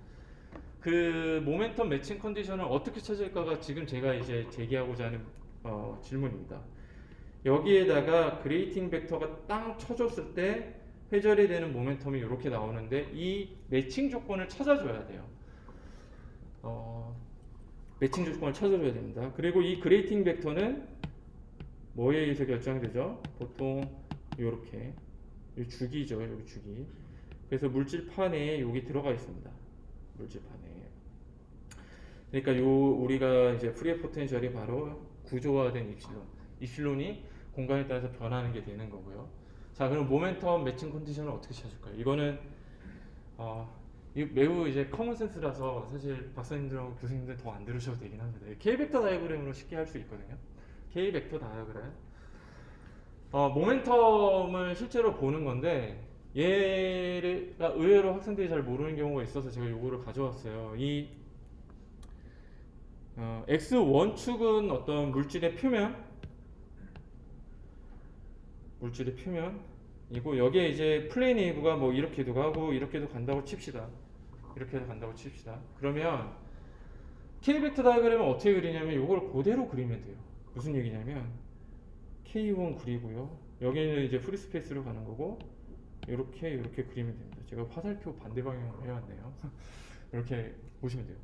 그 모멘텀 매칭 컨디션을 어떻게 찾을까가 지금 제가 이제 제기하고자 하는 질문입니다. 여기에다가 그레이팅 벡터가 땅 쳐줬을 때 회절이 되는 모멘텀이 이렇게 나오는데 이 매칭 조건을 찾아줘야 돼요. 매칭 조건을 찾아줘야 됩니다. 그리고 이 그레이팅 벡터는 뭐에 의해서 결정되죠? 보통 요렇게 이 주기죠. 여기 주기. 그래서 물질판에 여기 들어가 있습니다. 물질판에. 그러니까 요 우리가 이제 프리 포텐셜이 바로 구조화된 입실론. 입실론이 공간에 따라서 변하는 게 되는 거고요. 자, 그럼 모멘텀 매칭 컨디션을 어떻게 찾을까요? 이거는 이 매우 이제 커먼 센스라서 사실 박사님들하고 교수님들 더 안 들으셔도 되긴 합니다. K 벡터 다이어그램으로 쉽게 할 수 있거든요. K 벡터 다이어그램. 모멘텀을 실제로 보는 건데 얘가 의외로 학생들이 잘 모르는 경우가 있어서 제가 요거를 가져왔어요. 이 X1축은 어떤 물질의 표면이고 여기에 이제 플레인 웨이브가 뭐 이렇게도 가고 이렇게도 간다고 칩시다. 이렇게도 간다고 칩시다. 그러면 K 벡터 다이어그램을 어떻게 그리냐면 요걸 그대로 그리면 돼요. 무슨 얘기냐면 K1 그리고요. 여기는 이제 프리 스페이스로 가는 거고 이렇게 그리면 됩니다. 제가 화살표 반대 방향으로 해왔네요. 이렇게 보시면 돼요.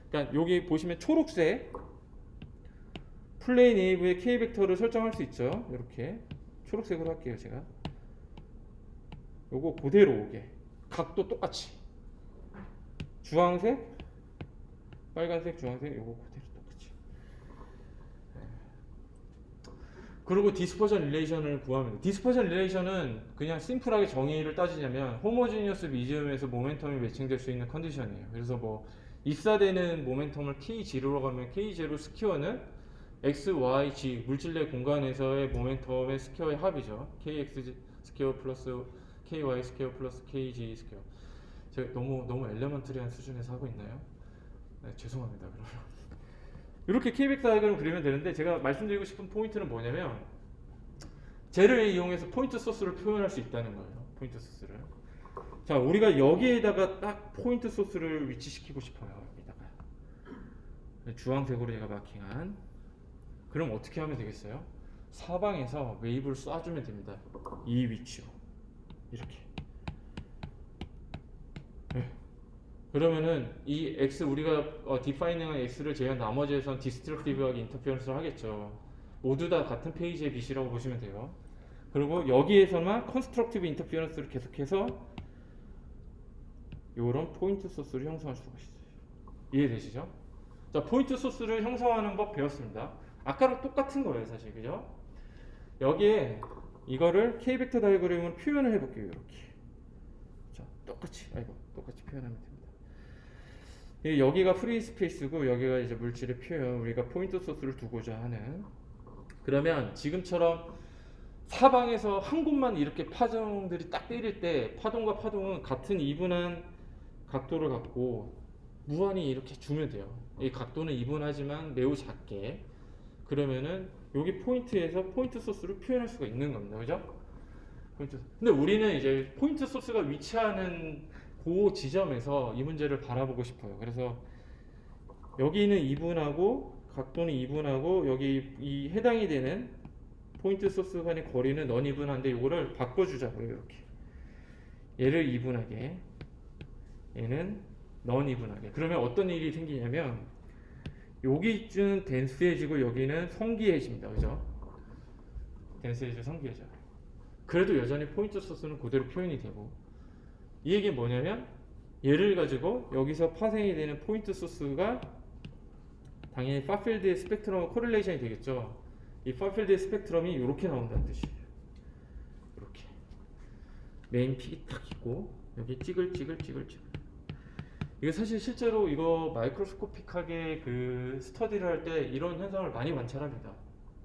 그러니까 여기 보시면 초록색 플레인 웨이브의 K 벡터를 설정할 수 있죠. 이렇게 초록색으로 할게요. 제가 요거 그대로 오게 각도 똑같이 주황색 빨간색 주황색 요거 그대로 똑같이. 그리고 디스퍼전 릴레이션을 구하면 돼요. 디스퍼전 릴레이션은 그냥 심플하게 정의를 따지자면 호모지니어스 미디엄에서 모멘텀이 매칭될 수 있는 컨디션이에요. 그래서 뭐 입사되는 모멘텀을 K0로 가면 K0 스퀘어는 X, Y, G 물질 내 공간에서의 모멘텀의 스퀘어의 합이죠. KX 스퀘어 플러스 KY 스퀘어 플러스 KG 스퀘어. 제가 너무 엘레먼트리한 수준에서 하고 있나요? 네, 죄송합니다. 그러면 이렇게 K벡터 다이어그램을 그리면 되는데 제가 말씀드리고 싶은 포인트는 뭐냐면 쟤를 이용해서 포인트 소스를 표현할 수 있다는 거예요. 포인트 소스를. 자, 우리가 여기에다가 딱 포인트 소스를 위치시키고 싶어요. 여기다가 주황색으로 제가 마킹한. 그럼 어떻게 하면 되겠어요? 사방에서 웨이브를 쏴주면 됩니다. 이 위치로 이렇게. 네. 그러면은 이 x 우리가 디파이닝한 x를 제외한 나머지에선 디스트럭티브하게 인터페런스를 하겠죠. 모두 다 같은 페이지의 빛이라고 보시면 돼요. 그리고 여기에서만 컨스트럭티브 인터페런스를 계속해서 이런 포인트 소스를 형성할 수가 있어요. 이해되시죠? 자, 포인트 소스를 형성하는 법 배웠습니다. 아까랑 똑같은 거예요, 사실. 그죠? 여기에 이거를 K 벡터 다이어그램으로 표현을 해볼게요. 이렇게. 자, 똑같이 표현하면 됩니다. 여기가 프리 스페이스고 여기가 이제 물질의 표현, 우리가 포인트 소스를 두고자 하는. 그러면 지금처럼 사방에서 한 곳만 이렇게 파동들이 딱 때릴 때 파동과 파동은 같은 이분한 각도를 갖고 무한히 이렇게 주면 돼요. 이 각도는 이분하지만 매우 작게. 그러면은 여기 포인트에서 포인트 소스를 표현할 수가 있는 겁니다. 그죠? 근데 우리는 이제 포인트 소스가 위치하는 그 지점에서 이 문제를 바라보고 싶어요. 그래서 여기는 이분하고 각도는 이분하고 여기 이 해당이 되는 포인트 소스 간의 거리는 넌 이분한데 이거를 바꿔주자고요. 이렇게 얘를 이분하게 얘는 넌 이분하게. 그러면 어떤 일이 생기냐면 여기는 덴스해지고 여기는 성기해집니다. 그죠? 덴스해지고 성기해져. 그래도 여전히 포인트 소스는 그대로 표현이 되고, 이 얘기는 뭐냐면 얘를 가지고 여기서 파생이 되는 포인트 소스가 당연히 파필드의 스펙트럼 코릴레이션이 되겠죠. 이 파필드의 스펙트럼이 이렇게 나온다는 뜻이에요. 이렇게 메인 픽이 딱 있고 여기 찌글찌글. 이거 사실 실제로 이거 마이크로스코픽하게 그 스터디를 할 때 이런 현상을 많이 관찰합니다.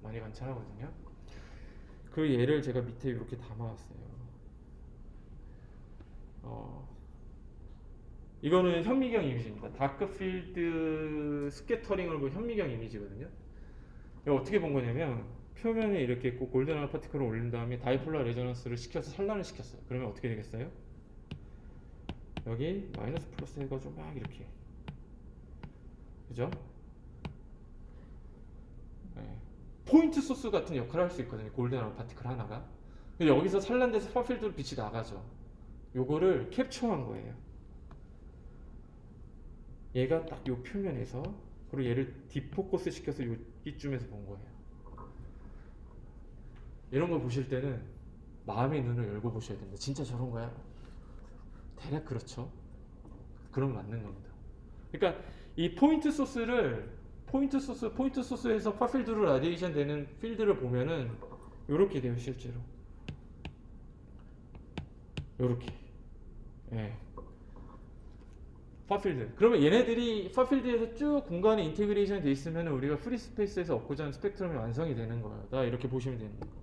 많이 관찰하거든요. 그 예를 제가 밑에 이렇게 담아왔어요. 이거는 현미경 이미지입니다. 다크필드 스캐터링을 본 현미경 이미지거든요. 이거 어떻게 본 거냐면 표면에 이렇게 있고 골든아웃 파티클을 올린 다음에 다이폴라 레저넌스를 시켜서 산란을 시켰어요. 그러면 어떻게 되겠어요? 여기 마이너스 플러스 해가지고 막 이렇게, 그죠? 네. 포인트 소스 같은 역할을 할 수 있거든요. 골든아웃 파티클 하나가. 여기서 산란돼서 파필드로 빛이 나가죠. 요거를 캡처한 거예요. 얘가 딱 요 표면에서, 그리고 얘를 디포커스 시켜서 여기쯤에서 본 거예요. 이런 걸 보실 때는 마음의 눈을 열고 보셔야 됩니다. 진짜 저런가요? 대략 그렇죠. 그런 거 맞는 겁니다. 그러니까 이 포인트 소스에서 파필드로 라디에이션 되는 필드를 보면은 이렇게 돼요, 실제로. 이렇게. 예. 파필드. 그러면 얘네들이 파필드에서 쭉 공간에 인테그레이션 돼 있으면 우리가 프리 스페이스에서 얻고자 하는 스펙트럼이 완성이 되는 거다. 이렇게 보시면 되는 겁니다.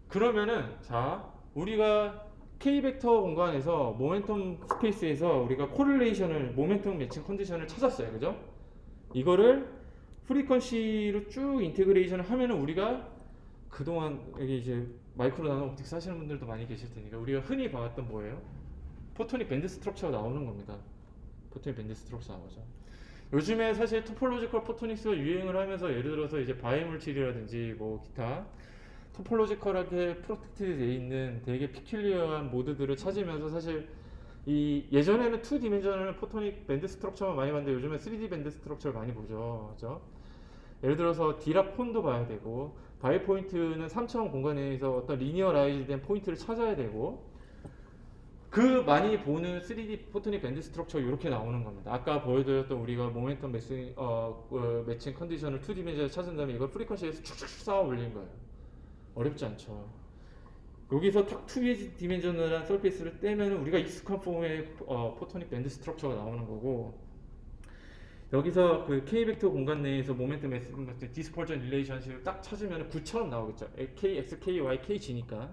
그러면은 자, 우리가 K 벡터 공간에서 모멘텀 스페이스에서 우리가 코릴레이션을 모멘텀 매칭 컨디션을 찾았어요. 그죠? 이거를 프리퀀시로 쭉 인테그레이션을 하면은 우리가 그동안 여기 이제 마이크로 나노 옵틱스 하시는 분들도 많이 계실 테니까 우리가 흔히 봐왔던 뭐예요? 포토닉 밴드 스트럭처가 나오는 겁니다. 포토닉 밴드 스트럭처 나오죠. 요즘에 사실 토폴로지컬 포토닉스가 유행을 하면서 예를 들어서 이제 바이 물질이라든지 뭐 기타 토폴로지컬하게 프로텍트 되어 있는 되게 피큘리어한 모드들을 찾으면서 사실 이 예전에는 2디멘셔널 포토닉 밴드 스트럭처만 많이 봤는데 요즘에 3D 밴드 스트럭처를 많이 보죠. 그죠? 예를 들어서 디락 폰도 봐야 되고 바이 포인트는 3차원 공간에서 어떤 리니어라이즈 된 포인트를 찾아야 되고 그 많이 보는 3D 포토닉 밴드 스트럭처 이렇게 나오는 겁니다. 아까 보여드렸던 우리가 모멘텀 매칭 컨디션을 2디멘션에 찾은 다음에 이걸 프리퀀시에서 축축 쌓아 올린 거예요. 어렵지 않죠. 여기서 딱 2디멘셔널한 서페이스를 떼면 우리가 익숙한 폼의 포토닉 밴드 스트럭처가 나오는 거고 여기서 그 K 벡터 공간 내에서 모멘텀 매칭 디스퍼전 릴레이션십을 딱 찾으면 9처럼 나오겠죠. K, X, K, Y, K, G니까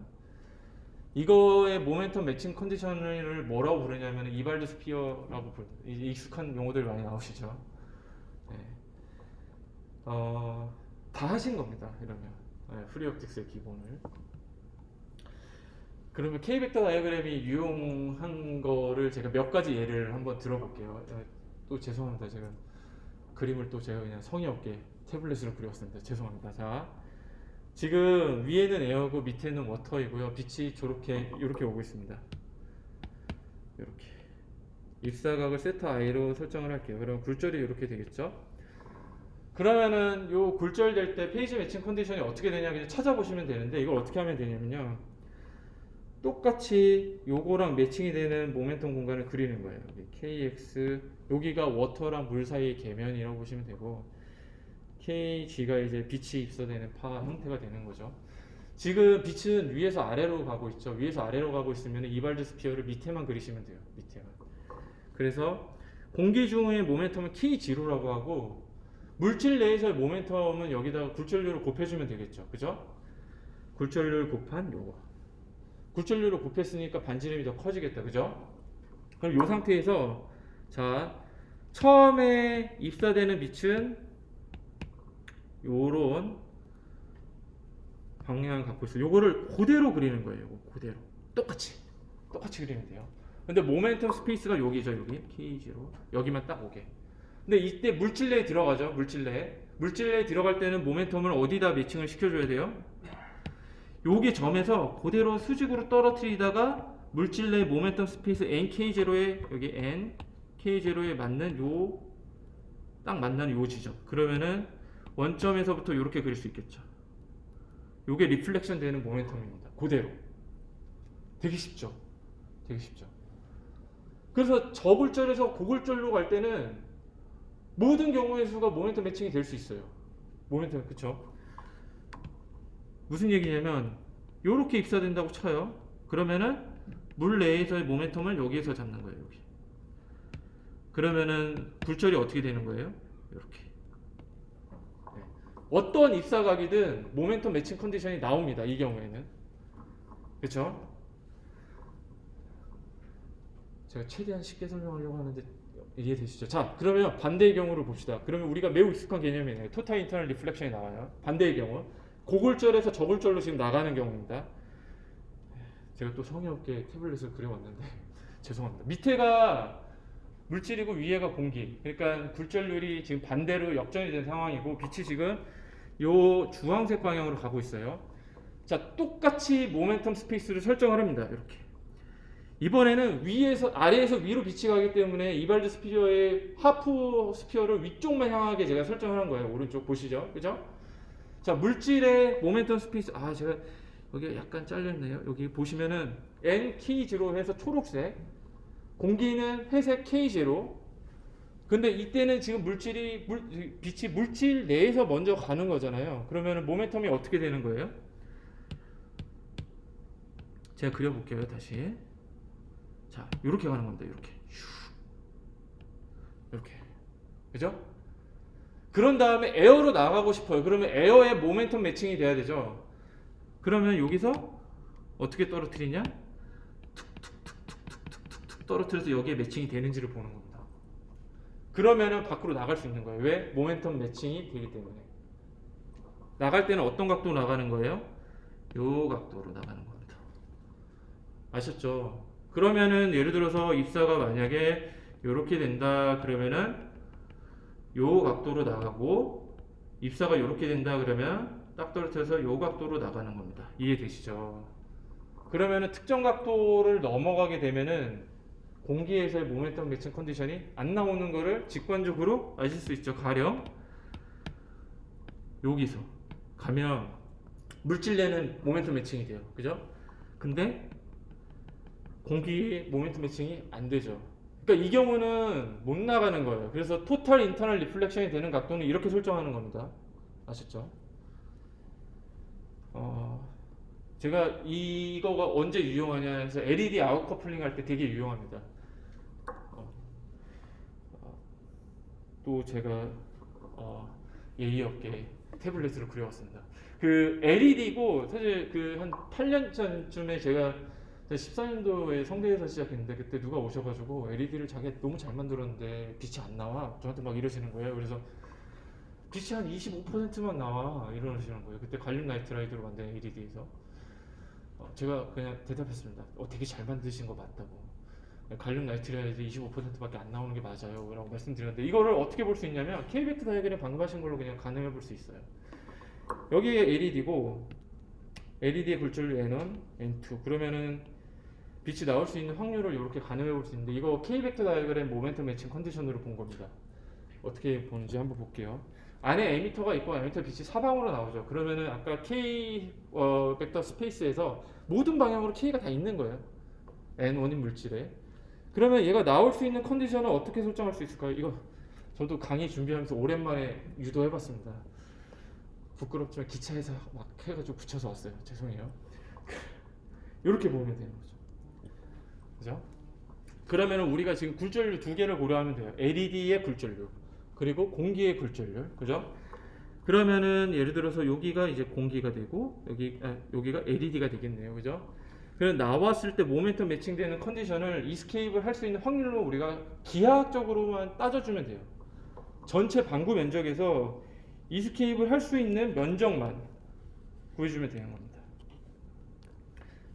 이거의 모멘텀 매칭 컨디션을 뭐라고 부르냐면 이발드 스피어라고 부르죠. 익숙한 용어들 많이 나오시죠. 네. 다 하신 겁니다. 이러면 네, 프리 옵틱스의 기본을. 그러면 K 벡터 다이어그램이 유용한 거를 제가 몇 가지 예를 한번 들어볼게요. 또 죄송합니다. 제가 그림을 또 제가 그냥 성의 없게 태블릿으로 그렸습니다. 죄송합니다. 자, 지금 위에는 에어고 밑에는 워터이고요. 빛이 이렇게 오고 있습니다. 이렇게 입사각을 세타 I로 설정을 할게요. 그럼 굴절이 이렇게 되겠죠? 그러면은 요 굴절될 때 페이지 매칭 컨디션이 어떻게 되냐 그냥 찾아보시면 되는데 이걸 어떻게 하면 되냐면요. 똑같이 요거랑 매칭이 되는 모멘텀 공간을 그리는 거예요. 여기 KX 여기가 워터랑 물 사이의 계면이라고 보시면 되고 KG가 이제 빛이 입사되는 파 형태가 되는 거죠. 지금 빛은 위에서 아래로 가고 있죠. 위에서 아래로 가고 있으면 이발드 스피어를 밑에만 그리시면 돼요. 밑에만. 그래서 공기 중의 모멘텀은 K0라고 하고 물질 내에서의 모멘텀은 여기다가 굴절률을 곱해주면 되겠죠. 그죠? 굴절률 곱한 요거. 굴절률을 곱했으니까 반지름이 더 커지겠다. 그죠? 그럼 이 상태에서 자 처음에 입사되는 빛은 요런 방향을 갖고 있어요. 요거를 그대로 그리는 거예요. 요거 그대로 똑같이 그리면 돼요. 근데 모멘텀 스페이스가 여기죠. 여기 K0 여기만 딱 오게. 근데 이때 물질 내에 들어가죠. 물질 내에 들어갈 때는 모멘텀을 어디다 매칭을 시켜줘야 돼요? 여기 점에서 그대로 수직으로 떨어뜨리다가 물질 내 모멘텀 스페이스 NK0에 여기 NK0에 맞는 딱 만나는 요 지점. 그러면은 원점에서부터 이렇게 그릴 수 있겠죠. 요게 리플렉션 되는 모멘텀입니다. 그대로. 되게 쉽죠. 그래서 저굴절에서 고굴절로 갈 때는 모든 경우의 수가 모멘텀 매칭이 될 수 있어요. 모멘텀 그쵸? 무슨 얘기냐면 요렇게 입사된다고 쳐요. 그러면은 물 내에서의 모멘텀을 여기에서 잡는 거예요. 여기. 그러면은 굴절이 어떻게 되는 거예요? 이렇게. 네. 어떤 입사각이든 모멘텀 매칭 컨디션이 나옵니다. 이 경우에는. 그쵸? 제가 최대한 쉽게 설명하려고 하는데 이해되시죠? 자, 그러면 반대의 경우를 봅시다. 그러면 우리가 매우 익숙한 개념이네요. 토탈 인터널 리플렉션이 나와요. 반대의 경우. 고굴절에서 저굴절로 지금 나가는 경우입니다. 제가 또 성의 없게 태블릿을 그려왔는데 죄송합니다. 밑에가 물질이고 위에가 공기. 그러니까 굴절률이 지금 반대로 역전이 된 상황이고 빛이 지금 요 주황색 방향으로 가고 있어요. 자, 똑같이 모멘텀 스페이스를 설정을 합니다. 이렇게. 이번에는 아래에서 위로 빛이 가기 때문에 이발드 스피어의 하프 스피어를 위쪽만 향하게 제가 설정을 한 거예요. 오른쪽 보시죠. 그죠? 자, 물질의 모멘텀 스페이스. 아, 제가 여기 약간 잘렸네요. 여기 보시면은 N K0 해서 초록색, 공기는 회색 K0. 근데 이때는 지금 빛이 물질 내에서 먼저 가는 거잖아요. 그러면은 모멘텀이 어떻게 되는 거예요? 제가 그려볼게요. 다시. 자, 이렇게 가는 겁니다. 이렇게. 이렇게. 그죠? 그런 다음에 에어로 나가고 싶어요. 그러면 에어의 모멘텀 매칭이 돼야 되죠. 그러면 여기서 어떻게 떨어뜨리냐? 툭툭툭툭툭툭툭 떨어뜨려서 여기에 매칭이 되는지를 보는 겁니다. 그러면은 밖으로 나갈 수 있는 거예요. 왜? 모멘텀 매칭이 되기 때문에. 나갈 때는 어떤 각도로 나가는 거예요? 요 각도로 나가는 겁니다. 아셨죠? 그러면은 예를 들어서 입사가 만약에 요렇게 된다 그러면은 요 각도로 나가고, 입사가 요렇게 된다 그러면 딱 떨어뜨려서 요 각도로 나가는 겁니다. 이해되시죠? 그러면은 특정 각도를 넘어가게 되면은 공기에서의 모멘텀 매칭 컨디션이 안 나오는 거를 직관적으로 아실 수 있죠. 가령 여기서 가면 물질 내는 모멘텀 매칭이 돼요. 그죠? 근데 공기의 모멘텀 매칭이 안 되죠. 그러니까 이 경우는 못 나가는 거예요. 그래서 토탈 인터널 리플렉션이 되는 각도는 이렇게 설정하는 겁니다. 아셨죠? 제가 이거가 언제 유용하냐 해서 LED 아웃 커플링 할 때 되게 유용합니다. 또 제가 예의 없게 태블릿으로 그려왔습니다. 그 LED고 사실 그 한 8년 전쯤에 제가 14년도에 성대에서 시작했는데, 그때 누가 오셔가지고 LED를 자기가 너무 잘 만들었는데 빛이 안 나와 저한테 막 이러시는 거예요. 그래서 빛이 한 25%만 나와 이러시는 거예요. 그때 갈륨 나이트라이드로 만든 LED에서 제가 그냥 대답했습니다. 되게 잘 만드신 거 맞다고. 갈륨 나이트라이드 25%밖에 안 나오는 게 맞아요 라고 말씀드렸는데, 이거를 어떻게 볼 수 있냐면 K벡터 다이어그램 방금 하신 걸로 그냥 가늠해 볼 수 있어요. 여기에 LED고 LED의 굴절 N1, N2 그러면은 빛이 나올 수 있는 확률을 이렇게 가늠해 볼 수 있는데, 이거 K벡터 다이어그램 모멘텀 매칭 컨디션으로 본 겁니다. 어떻게 보는지 한번 볼게요. 안에 에미터가 있고 에미터 빛이 사방으로 나오죠. 그러면은 아까 K 벡터 스페이스에서 모든 방향으로 K가 다 있는 거예요. N1인 물질에. 그러면 얘가 나올 수 있는 컨디션을 어떻게 설정할 수 있을까요? 이거 저도 강의 준비하면서 오랜만에 유도해봤습니다. 부끄럽지만 기차에서 막 해가지고 붙여서 왔어요. 죄송해요. 이렇게 보면 되는 거죠. 그죠? 그러면 우리가 지금 굴절률 두 개를 고려하면 돼요. LED의 굴절률 그리고 공기의 굴절률. 그죠? 그러면은 예를 들어서 여기가 이제 공기가 되고 여기가 LED가 되겠네요. 그죠? 그럼 나왔을 때 모멘텀 매칭되는 컨디션을 이스케이프를 할 수 있는 확률로 우리가 기하학적으로만 따져주면 돼요. 전체 방구 면적에서 이스케이프를 할 수 있는 면적만 구해주면 되는 겁니다.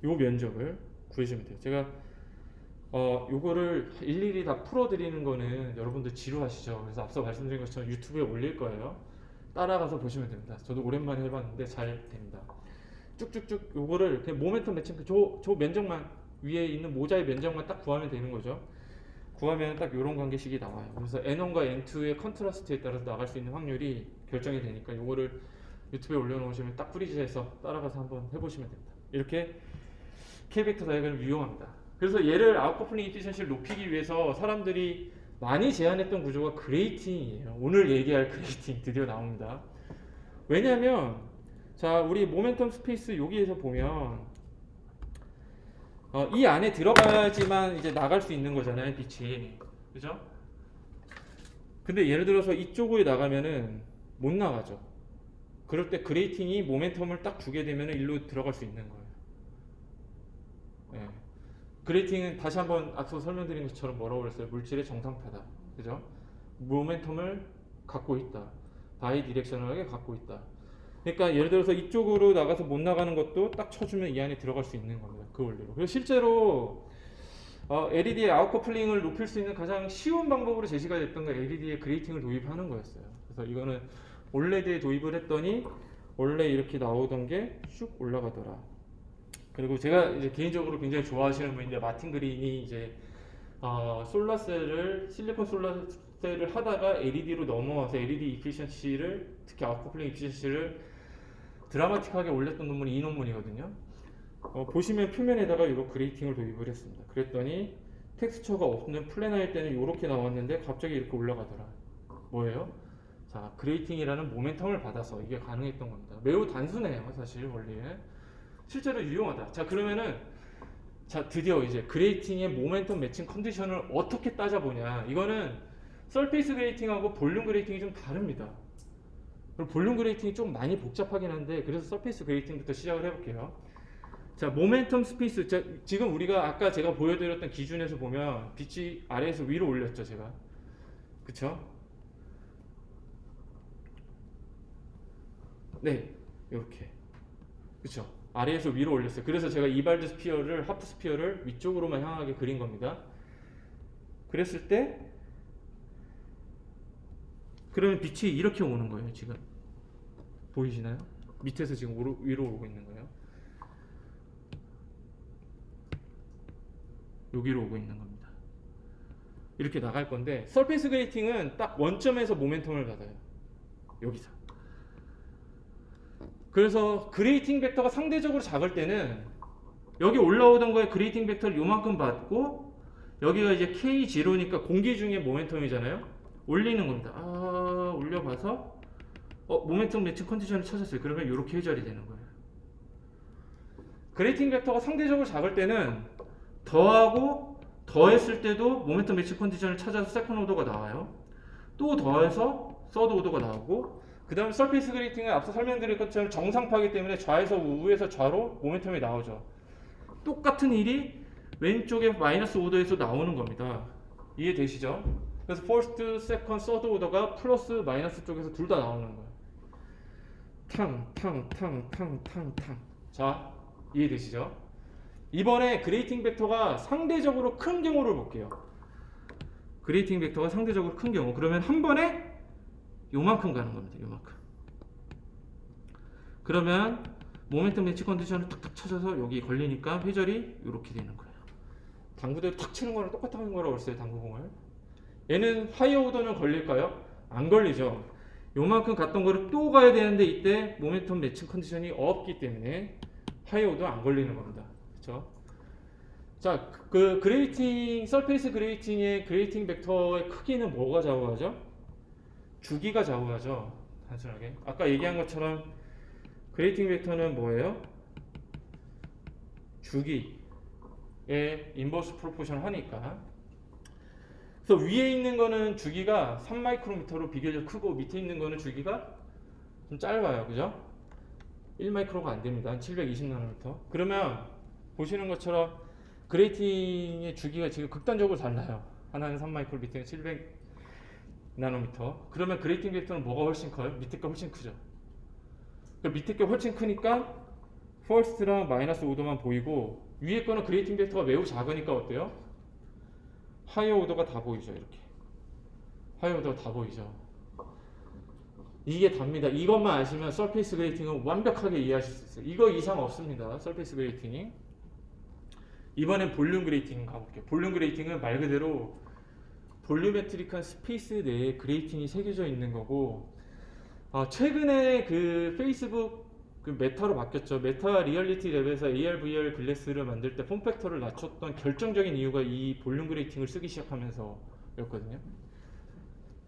요 면적을 구해주면 돼요. 제가 요거를 일일이 다 풀어드리는 거는 여러분들 지루하시죠. 그래서 앞서 말씀드린 것처럼 유튜브에 올릴 거예요. 따라가서 보시면 됩니다. 저도 오랜만에 해봤는데 잘 됩니다. 쭉쭉쭉 요거를 그냥 모멘텀 매칭 저 면적만, 위에 있는 모자의 면적만 딱 구하면 되는 거죠. 구하면 딱 요런 관계식이 나와요. 그래서 N1과 N2의 컨트라스트에 따라서 나갈 수 있는 확률이 결정이 되니까 요거를 유튜브에 올려놓으시면 딱 프리즈해서 따라가서 한번 해보시면 됩니다. 이렇게 K벡터 다이어그램 유용합니다. 그래서 얘를 아웃커플링 이피션시를 높이기 위해서 사람들이 많이 제안했던 구조가 그레이팅이에요. 오늘 얘기할 그레이팅 드디어 나옵니다. 왜냐면 자, 우리 모멘텀 스페이스 여기에서 보면 이 안에 들어가야지만 이제 나갈 수 있는 거잖아요, 빛이. 그죠? 근데 예를 들어서 이쪽으로 나가면은 못 나가죠. 그럴 때 그레이팅이 모멘텀을 딱 주게 되면 일로 들어갈 수 있는 거예요. 네. 그레이팅은 다시 한번 앞서 설명드린 것처럼 뭐라고 그랬어요? 물질의 정상타다. 그죠? 모멘텀을 갖고 있다. 바이 디렉셔널하게 갖고 있다. 그러니까 예를 들어서 이쪽으로 나가서 못 나가는 것도 딱 쳐주면 이 안에 들어갈 수 있는 겁니다. 그 원리로. 그래서 실제로 LED의 아웃커플링을 높일 수 있는 가장 쉬운 방법으로 제시가 됐던 게 LED의 그레이팅을 도입하는 거였어요. 그래서 이거는 OLED에 도입을 했더니 원래 이렇게 나오던 게 쭉 올라가더라. 그리고 제가 이제 개인적으로 굉장히 좋아하시는 분인데, 마틴 그린이 이제 실리콘 솔라셀을 하다가 LED로 넘어와서 LED 이피션시를, 특히 아웃커플링 이피션시를 드라마틱하게 올렸던 논문이 이 논문이거든요. 보시면 표면에다가 이런 그레이팅을 도입을 했습니다. 그랬더니 텍스처가 없는 플래너일 때는 이렇게 나왔는데 갑자기 이렇게 올라가더라. 뭐예요? 자, 그레이팅이라는 모멘텀을 받아서 이게 가능했던 겁니다. 매우 단순해요, 사실 원리에. 실제로 유용하다. 자, 그러면은 자, 드디어 이제 그레이팅의 모멘텀 매칭 컨디션을 어떻게 따져보냐. 이거는 서페이스 그레이팅하고 볼륨 그레이팅이 좀 다릅니다. 그리고 볼륨 그레이팅이 좀 많이 복잡하긴 한데 그래서 서페이스 그레이팅부터 시작을 해볼게요. 자, 모멘텀 스페이스. 자, 지금 우리가 아까 제가 보여드렸던 기준에서 보면 빛이 아래에서 위로 올렸죠, 제가. 그쵸? 네, 이렇게. 그쵸? 아래에서 위로 올렸어요. 그래서 제가 이발드 스피어를, 하프 스피어를 위쪽으로만 향하게 그린 겁니다. 그랬을 때 그러면 빛이 이렇게 오는 거예요, 지금. 보이시나요? 밑에서 지금 위로 오고 있는 거예요. 여기로 오고 있는 겁니다. 이렇게 나갈 건데 서페이스 그레이팅은 딱 원점에서 모멘텀을 받아요. 여기서. 그래서 그레이팅 벡터가 상대적으로 작을 때는 여기 올라오던 거에 그레이팅 벡터를 요만큼 받고 여기가 이제 K0니까 공기 중에 모멘텀이잖아요. 올리는 겁니다. 올려봐서 모멘텀 매칭 컨디션을 찾았어요. 그러면 이렇게 해결이 되는 거예요. 그레이팅 벡터가 상대적으로 작을 때는 더하고 더했을 때도 모멘텀 매칭 컨디션을 찾아서 세컨 오더가 나와요. 또 더해서 서드 오더가 나오고 그 다음에 서페이스 그레이팅은 앞서 설명드린 것처럼 정상파이기 때문에 좌에서 우에서 좌로 모멘텀이 나오죠. 똑같은 일이 왼쪽에 마이너스 오더에서 나오는 겁니다. 이해되시죠? 그래서 퍼스트, 세컨, 서드 오더가 플러스 마이너스 쪽에서 둘 다 나오는 거예요. 탕. 자, 이해되시죠? 이번에 그레이팅 벡터가 상대적으로 큰 경우를 볼게요. 그레이팅 벡터가 상대적으로 큰 경우. 그러면 한 번에 요만큼 가는 겁니다. 요만큼. 그러면 모멘텀 매치 컨디션을 탁탁 찾아서 여기 걸리니까 회절이 이렇게 되는 거예요. 당구대로 탁 치는 거랑 똑같은 거라고 했어요. 당구공을. 얘는 하이어 오더는 걸릴까요? 안 걸리죠. 요만큼 갔던 거를 또 가야 되는데 이때 모멘텀 매칭 컨디션이 없기 때문에 하이어 오더 안 걸리는 겁니다. 그렇죠? 자, 그 그레이팅, 서페이스 그레이팅의 그레이팅 벡터의 크기는 뭐가 좌우하죠? 주기가 좌우하죠. 단순하게. 아까 얘기한 것처럼 그레이팅 벡터는 뭐예요? 주기에 인버스 프로포션 하니까. 그래서 위에 있는 거는 주기가 3마이크로미터로 비교적 크고 밑에 있는 거는 주기가 좀 짧아요. 그죠? 1마이크로가 안 됩니다. 한 720나노미터. 그러면 보시는 것처럼 그레이팅의 주기가 지금 극단적으로 달라요. 하나는 3마이크로, 밑에는 700나노미터. 그러면 그레이팅 벡터는 뭐가 훨씬 커요? 밑에 게 훨씬 크죠. 밑에 게 훨씬 크니까 퍼스트랑 마이너스 오더만 보이고 위에 거는 그레이팅 벡터가 매우 작으니까 어때요? 하이어 오더가 다 보이죠. 이렇게 하이어 오더가 다 보이죠. 이게 답니다. 이것만 아시면 서페이스 그레이팅은 완벽하게 이해하실 수 있어요. 이거 이상 없습니다. 서페이스 그레이팅이. 이번엔 볼륨 그레이팅 가볼게요. 볼륨 그레이팅은 말 그대로 볼륨메트릭한 스페이스 내에 그레이팅이 새겨져 있는 거고, 최근에 그 페이스북 그 메타로 바뀌었죠. 메타 리얼리티 랩에서 AR, VR 글래스를 만들 때 폼팩터를 낮췄던 결정적인 이유가 이 볼륨 그레이팅을 쓰기 시작하면서였거든요.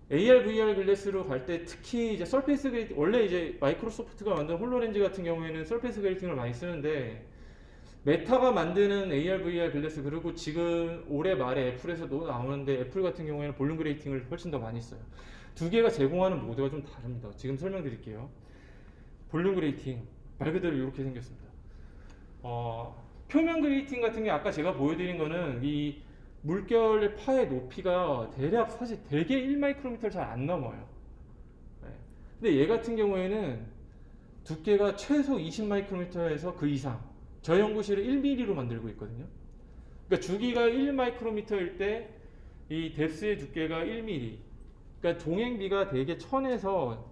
AR, VR 글래스로 갈 때 특히 이제 서페이스 그레이팅, 원래 이제 마이크로소프트가 만든 홀로렌즈 같은 경우에는 서페이스 그레이팅을 많이 쓰는데 메타가 만드는 AR, VR 글래스, 그리고 지금 올해 말에 애플에서도 나오는데 애플 같은 경우에는 볼륨 그레이팅을 훨씬 더 많이 써요. 두 개가 제공하는 모드가 좀 다릅니다. 지금 설명드릴게요. 볼륨 그레이팅 말 그대로 이렇게 생겼습니다. 표면 그레이팅 같은 게 아까 제가 보여드린 거는 이 물결의 파의 높이가 대략 사실 되게 1마이크로미터를 잘 안 넘어요. 네. 근데 얘 같은 경우에는 두께가 최소 20마이크로미터에서 그 이상. 저 연구실은 1mm로 만들고 있거든요. 그러니까 주기가 1마이크로미터일 때 이 뎁스의 두께가 1mm. 그러니까 동행비가 되게 1000에서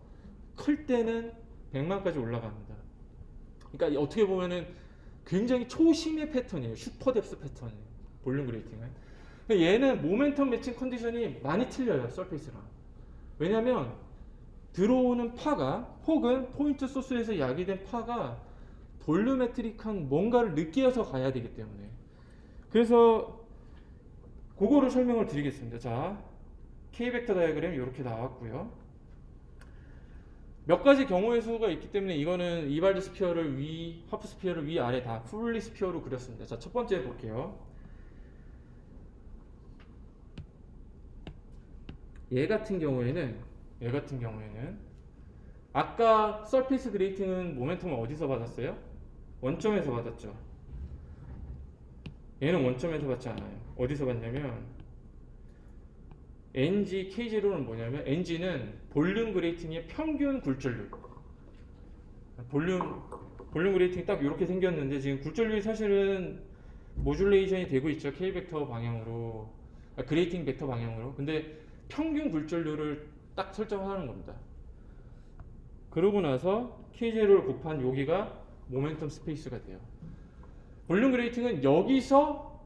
클 때는 100만까지 올라갑니다. 그러니까 어떻게 보면은 굉장히 초심의 패턴이에요. 슈퍼 뎁스 패턴이에요. 볼륨 그레이팅은. 얘는 모멘텀 매칭 컨디션이 많이 틀려요. 서페이스랑. 왜냐면 들어오는 파가 혹은 포인트 소스에서 야기된 파가 볼루메트릭한 뭔가를 느끼어서 가야 되기 때문에 그래서 그거를 설명을 드리겠습니다. 자, K벡터 다이어그램 이렇게 나왔고요. 몇 가지 경우의 수가 있기 때문에 이거는 이발드 스피어를 하프 스피어를 위 아래 다 풀리 스피어로 그렸습니다. 자, 첫 번째 볼게요. 얘 같은 경우에는 아까 서피스 그레이팅은 모멘텀을 어디서 받았어요? 원점에서 받았죠. 얘는 원점에서 받지 않아요. 어디서 받냐면 NG K0는 뭐냐면 NG는 볼륨 그레이팅의 평균 굴절률. 볼륨 그레이팅이 딱 이렇게 생겼는데 지금 굴절률이 사실은 모듈레이션이 되고 있죠. K 벡터 방향으로, 그레이팅 벡터 방향으로. 근데 평균 굴절률을 딱 설정하는 겁니다. 그러고 나서 K0를 곱한 여기가 모멘텀 스페이스가 돼요. 볼륨 그레이팅은 여기서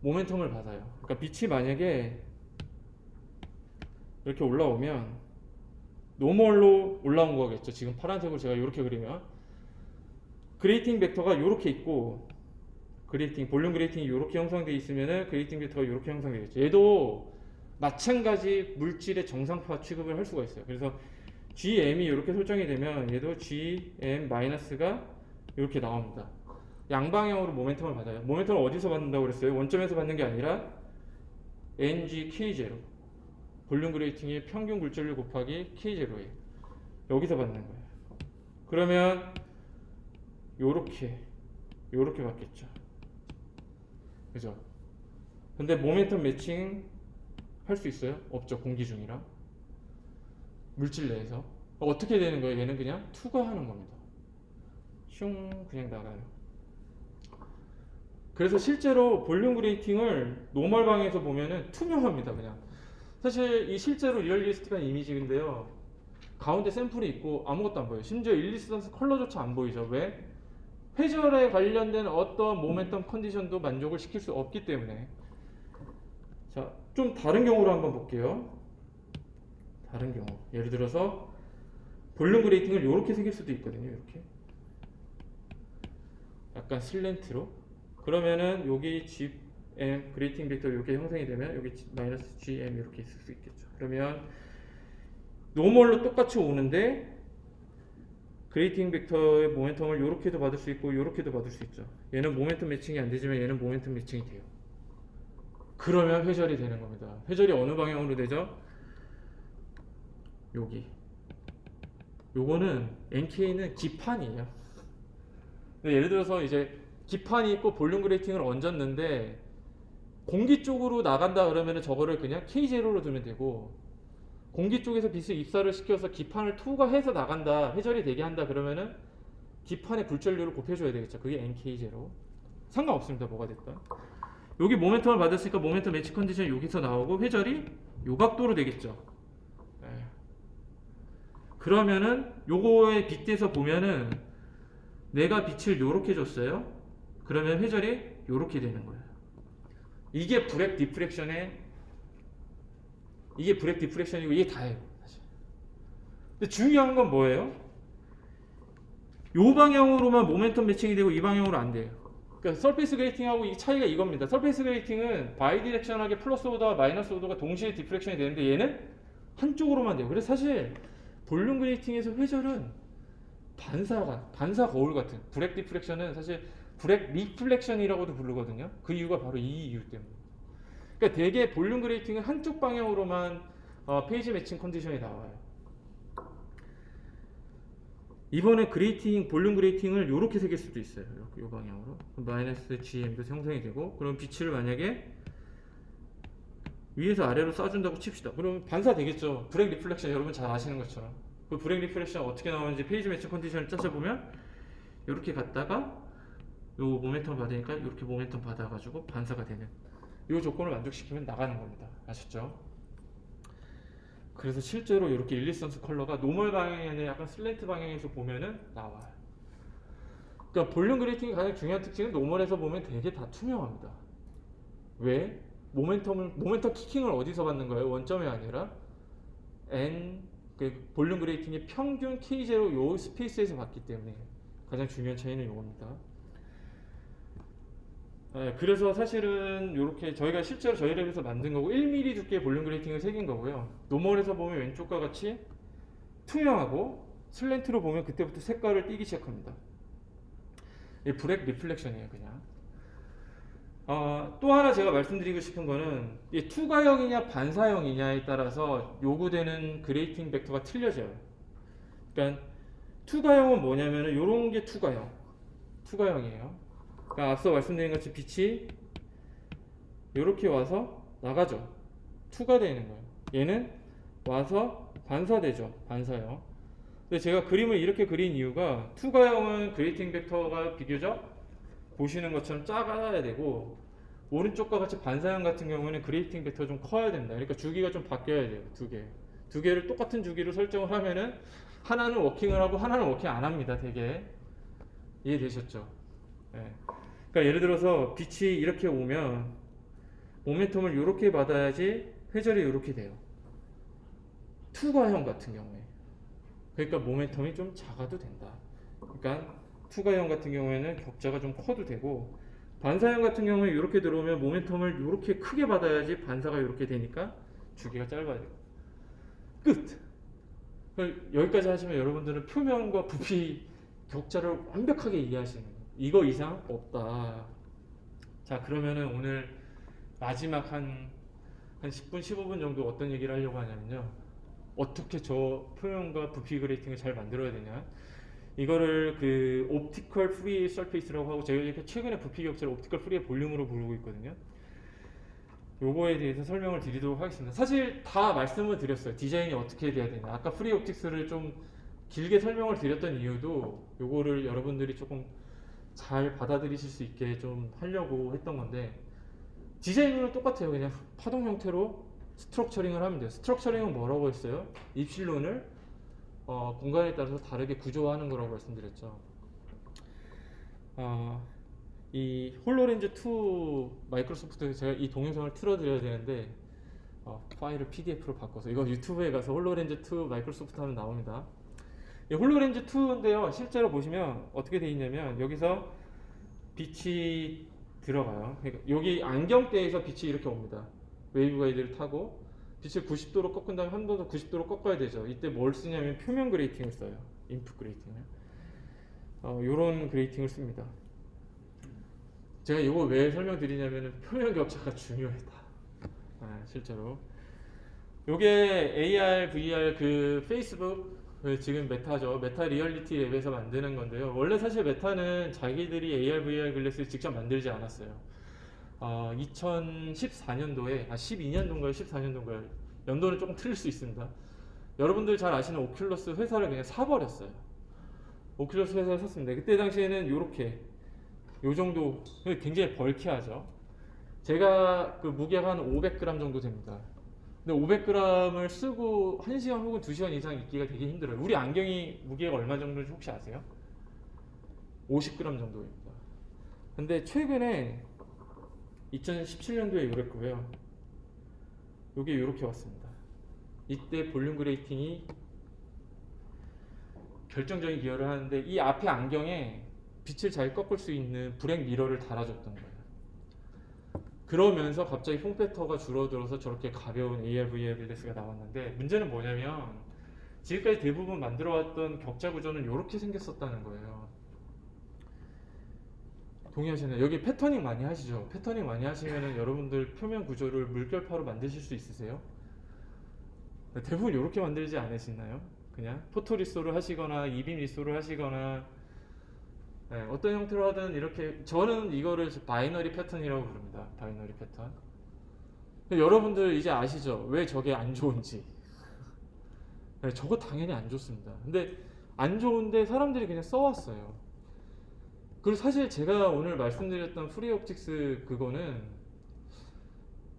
모멘텀을 받아요. 그러니까 빛이 만약에 이렇게 올라오면 노멀로 올라온 거겠죠. 지금 파란색으로 제가 이렇게 그리면 그레이팅 벡터가 이렇게 있고 볼륨 그레이팅이 이렇게 형성되어 있으면은 그레이팅 벡터가 이렇게 형성되겠죠. 얘도 마찬가지 물질의 정상파 취급을 할 수가 있어요. 그래서 GM이 이렇게 설정이 되면 얘도 GM-가 이렇게 나옵니다. 양방향으로 모멘텀을 받아요. 모멘텀을 어디서 받는다고 그랬어요? 원점에서 받는 게 아니라 NG K0 볼륨 그레이팅의 평균 굴절률 곱하기 K0에 여기서 받는 거예요. 그러면 요렇게 받겠죠. 그죠? 근데 모멘텀 매칭 할 수 있어요? 없죠. 공기 중이랑 물질 내에서 어떻게 되는 거예요? 얘는 그냥 투과하는 겁니다. 슝 그냥 나가요. 그래서 실제로 볼륨 그레이팅을 노멀 방에서 보면은 투명합니다. 그냥 사실 이 실제로 리얼리스틱한 이미지인데요. 가운데 샘플이 있고 아무것도 안 보여요. 심지어 일리스턴스 컬러조차 안 보이죠. 왜? 회절에 관련된 어떤 모멘텀 컨디션도 만족을 시킬 수 없기 때문에. 자, 좀 다른 경우로 한번 볼게요. 다른 경우. 예를 들어서 볼륨 그레이팅을 이렇게 새길 수도 있거든요. 이렇게. 약간 슬랜트로. 그러면은 여기 GM 그레이팅 벡터 이렇게 형성이 되면 여기 마이너스 GM 이렇게 있을 수 있겠죠. 그러면 노멀로 똑같이 오는데 그레이팅 벡터의 모멘텀을 이렇게도 받을 수 있고 이렇게도 받을 수 있죠. 얘는 모멘텀 매칭이 안 되지만 얘는 모멘텀 매칭이 돼요. 그러면 회절이 되는 겁니다. 회절이 어느 방향으로 되죠? 여기. 요거는 NK는 기판이에요. 예를 들어서 이제 기판이 있고 볼륨 그레이팅을 얹었는데 공기 쪽으로 나간다 그러면 저거를 그냥 K0로 두면 되고, 공기 쪽에서 빛을 입사를 시켜서 기판을 투과해서 나간다, 회절이 되게 한다 그러면은 기판의 굴절률을 곱해줘야 되겠죠. 그게 NK0. 상관없습니다. 뭐가 됐든. 여기 모멘텀을 받았으니까 모멘텀 매치 컨디션이 여기서 나오고 회절이 요 각도로 되겠죠. 네. 그러면은 요거에 빗대서 보면은 내가 빛을 요렇게 줬어요. 그러면 회절이 요렇게 되는 거예요. 이게 브렉 디프렉션이고 이게 다예요. 사실. 근데 중요한 건 뭐예요? 요 방향으로만 모멘텀 매칭이 되고 이 방향으로 안 돼요. 그러니까 서페이스 그레이팅하고 이 차이가 이겁니다. 서페이스 그레이팅은 바이디렉셔널하게 플러스 오더와 마이너스 오더가 동시에 디프렉션이 되는데 얘는 한쪽으로만 돼요. 그래서 사실 볼륨 그레이팅에서 회절은 반사 거울 같은, 브렉 디프렉션은 사실 브렉 리플렉션이라고도 부르거든요. 그 이유가 바로 이 이유 때문에. 그러니까 대개 볼륨 그레이팅은 한쪽 방향으로만 페이지 매칭 컨디션이 나와요. 이번에 볼륨 그레이팅을 이렇게 새길 수도 있어요. 이렇게 이 방향으로 마이너스 GM도 형성이 되고, 그럼 빛을 만약에 위에서 아래로 쏴준다고 칩시다. 그러면 반사 되겠죠. 브렉 리플렉션 여러분 잘 아시는 것처럼. 그 브렉 리플렉션 어떻게 나오는지 페이지 매칭 컨디션을 짜서보면 이렇게 갔다가 요 모멘텀 받으니까 이렇게 모멘텀 받아가지고 반사가 되는 이 조건을 만족시키면 나가는 겁니다. 아셨죠? 그래서 실제로 이렇게 일리선스 컬러가 노멀 방향이 아니라 약간 슬랜트 방향에서 보면은 나와요. 그러니까 볼륨 그레이팅의 가장 중요한 특징은 노멀에서 보면 되게 다 투명합니다. 왜? 모멘텀 키킹을 어디서 받는 거예요? 원점이 아니라 그 볼륨 그레이팅의 평균 K0 요 스페이스에서 봤기 때문에 가장 중요한 차이는 요겁니다. 그래서 사실은 이렇게 저희가 실제로 저희 랩에서 만든 거고 1mm 두께의 볼륨 그레이팅을 새긴 거고요. 노멀에서 보면 왼쪽과 같이 투명하고 슬랜트로 보면 그때부터 색깔을 띠기 시작합니다. 이 브렉 리플렉션이에요, 그냥. 또 하나 제가 말씀드리고 싶은 거는 이 투과형이냐 반사형이냐에 따라서 요구되는 그레이팅 벡터가 틀려져요. 그러니까 투과형은 뭐냐면은 요런 게 투과형이에요. 그러니까 앞서 말씀드린 것처럼 빛이 요렇게 와서 나가죠. 투가 되는 거예요. 얘는 와서 반사되죠. 반사형. 근데 제가 그림을 이렇게 그린 이유가 투과형은 그레이팅 벡터가 비교적 보시는 것처럼 작아야 되고 오른쪽과 같이 반사형 같은 경우는 그레이팅 벡터가 좀 커야 된다. 그러니까 주기가 좀 바뀌어야 돼요. 두 개를 똑같은 주기로 설정을 하면은 하나는 워킹을 하고 하나는 워킹 안 합니다. 되게 이해되셨죠? 네. 그러니까 예를 들어서 빛이 이렇게 오면 모멘텀을 이렇게 받아야지 회절이 이렇게 돼요. 투과형 같은 경우에. 그러니까 모멘텀이 좀 작아도 된다. 그러니까 투과형 같은 경우에는 격자가 좀 커도 되고 반사형 같은 경우에 이렇게 들어오면 모멘텀을 이렇게 크게 받아야지 반사가 이렇게 되니까 주기가 짧아야 돼요. 끝! 여기까지 하시면 여러분들은 표면과 부피 격자를 완벽하게 이해하시는 거예요. 이거 이상 없다. 자, 그러면은 오늘 마지막 한 10분, 15분 정도 어떤 얘기를 하려고 하냐면요. 어떻게 저 표면과 부피 그레이팅을 잘 만들어야 되냐. 이거를 그 옵티컬 프리 서페이스라고 하고 제가 이렇게 최근에 부피 격자를 옵티컬 프리의 볼륨으로 부르고 있거든요. 요거에 대해서 설명을 드리도록 하겠습니다. 사실 다 말씀을 드렸어요. 디자인이 어떻게 돼야 되냐. 아까 프리 옵틱스를 좀 길게 설명을 드렸던 이유도 요거를 여러분들이 조금 잘 받아들이실 수 있게 좀 하려고 했던 건데 디자인은 똑같아요. 그냥 파동 형태로 스트럭처링을 하면 돼요. 스트럭처링은 뭐라고 했어요? 입실론을 공간에 따라서 다르게 구조화하는 거라고 말씀드렸죠. 이 홀로렌즈 2 마이크로소프트 제가 이 동영상을 틀어드려야 되는데 파일을 PDF로 바꿔서 이거 유튜브에 가서 홀로렌즈 2 마이크로소프트 하면 나옵니다. 이 홀로렌즈 2인데요. 실제로 보시면 어떻게 돼 있냐면 여기서 빛이 들어가요. 그러니까 여기 안경대에서 빛이 이렇게 옵니다. 웨이브 가이드를 타고 빛을 90도로 꺾은 다음에 한 번 더 90도로 꺾어야 되죠. 이때 뭘 쓰냐면 표면 그레이팅을 써요. 인풋 그레이팅을. 요런 그레이팅을 씁니다. 제가 이거 왜 설명드리냐면 표면 격차가 중요하다. 실제로. 요게 AR, VR 그 페이스북 지금 메타죠. 메타 리얼리티 랩에서 만드는 건데요. 원래 사실 메타는 자기들이 AR, VR 글래스를 직접 만들지 않았어요. 2014년도에 12년도인가요? 14년도인가요? 연도는 조금 틀릴 수 있습니다. 여러분들 잘 아시는 오큘러스 회사를 그냥 사버렸어요. 오큘러스 회사를 샀습니다. 그때 당시에는 요렇게 요 정도 굉장히 벌키하죠. 제가 그 무게가 한 500g 정도 됩니다. 근데 500g을 쓰고 1시간 혹은 2시간 이상 있기가 되게 힘들어요. 우리 안경이 무게가 얼마 정도인지 혹시 아세요? 50g 정도입니다. 근데 최근에 2017년도에 이랬고요. 요게 이렇게 왔습니다. 이때 볼륨 그레이팅이 결정적인 기여를 하는데 이 앞에 안경에 빛을 잘 꺾을 수 있는 브렉 미러를 달아줬던 거예요. 그러면서 갑자기 폼팩터가 줄어들어서 저렇게 가벼운 AR, VR 글래스가 나왔는데 문제는 뭐냐면 지금까지 대부분 만들어왔던 격자 구조는 이렇게 생겼었다는 거예요. 동의하시나요? 여기 패터닝 많이 하시죠? 패터닝 많이 하시면은 여러분들 표면 구조를 물결파로 만드실 수 있으세요? 대부분 이렇게 만들지 않으시나요? 그냥 포토리소를 하시거나 이빔 리소를 하시거나 어떤 형태로 하든 이렇게 저는 이거를 바이너리 패턴이라고 부릅니다. 바이너리 패턴. 여러분들 이제 아시죠? 왜 저게 안 좋은지. 저거 당연히 안 좋습니다. 근데 안 좋은데 사람들이 그냥 써왔어요. 그리고 사실 제가 오늘 말씀드렸던 프리 옵틱스 그거는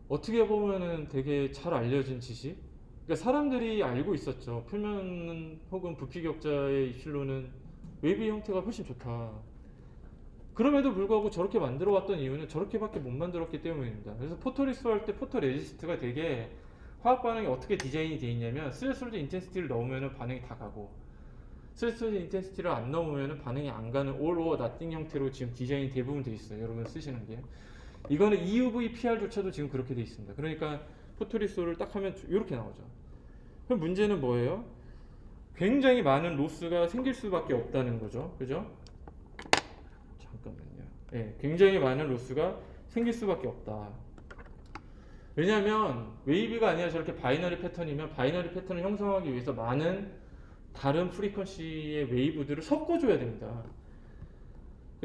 어떻게 보면은 되게 잘 알려진 지식. 그러니까 사람들이 알고 있었죠. 표면 혹은 부피 격자의 입실로는 웨이브 형태가 훨씬 좋다. 그럼에도 불구하고 저렇게 만들어 왔던 이유는 저렇게밖에 못 만들었기 때문입니다. 그래서 포토리스트 할 때 포토 레지스트가 되게 화학 반응이 어떻게 디자인이 되어 있냐면 스레스홀드 인텐시티를 넣으면 반응이 다 가고 스레스홀드 인텐시티를 안 넣으면 반응이 안 가는 all or nothing 형태로 지금 디자인이 대부분 되어 있어요. 여러분 쓰시는 게. 이거는 EUV PR조차도 지금 그렇게 되어 있습니다. 그러니까 포토리소를 딱 하면 이렇게 나오죠. 그럼 문제는 뭐예요? 굉장히 많은 로스가 생길 수밖에 없다는 거죠. 그죠? 잠깐만요. 예, 굉장히 많은 로스가 생길 수밖에 없다. 왜냐하면 웨이브가 아니라 저렇게 바이너리 패턴이면 바이너리 패턴을 형성하기 위해서 많은 다른 프리퀀시의 웨이브들을 섞어줘야 됩니다.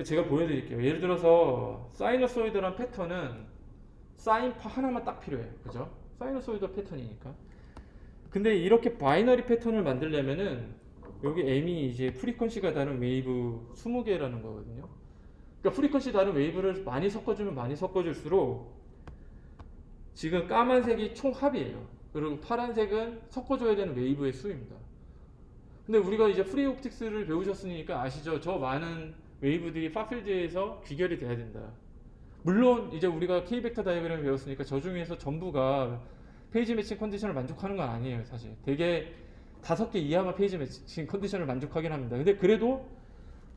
제가 보여드릴게요. 예를 들어서 사이너소이드란 패턴은 사인파 하나만 딱 필요해요. 그죠? 사이너소이드 패턴이니까. 근데 이렇게 바이너리 패턴을 만들려면은 여기 M이 이제 프리퀀시가 다른 웨이브 20개라는 거거든요. 그러니까 프리퀀시 다른 웨이브를 많이 섞어주면 많이 섞어줄수록 지금 까만색이 총 합이에요. 그리고 파란색은 섞어줘야 되는 웨이브의 수입니다. 근데 우리가 이제 프리 옵틱스를 배우셨으니까 아시죠? 저 많은 웨이브들이 파필드에서 귀결이 돼야 된다. 물론 이제 우리가 K벡터 다이어그램을 배웠으니까 저 중에서 전부가 페이지 매칭 컨디션을 만족하는 건 아니에요. 사실 되게 5개 이하만 페이지 매칭 컨디션을 만족하긴 합니다. 근데 그래도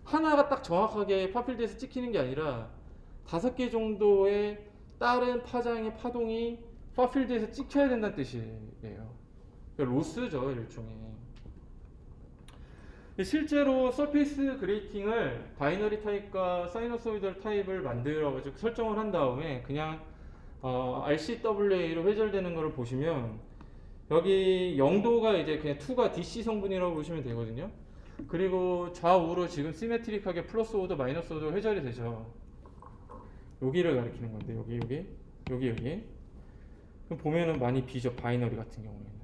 하나가 딱 정확하게 파필드에서 찍히는 게 아니라 5개 정도의 다른 파장의 파동이 파필드에서 찍혀야 된다는 뜻이에요. 그러니까 로스죠, 일종의. 실제로 서페이스 그레이팅을 바이너리 타입과 사이너소이덜 타입을 만들어가지고 설정을 한 다음에 그냥 RCWA로 회절되는 것을 보시면 여기 0도가 이제 그냥 2가 DC 성분이라고 보시면 되거든요. 그리고 좌우로 지금 시메트릭하게 플러스 5도 마이너스 5도 회절이 되죠. 여기를 가리키는 건데 여기 그럼 보면은 많이 비죠. 바이너리 같은 경우에는.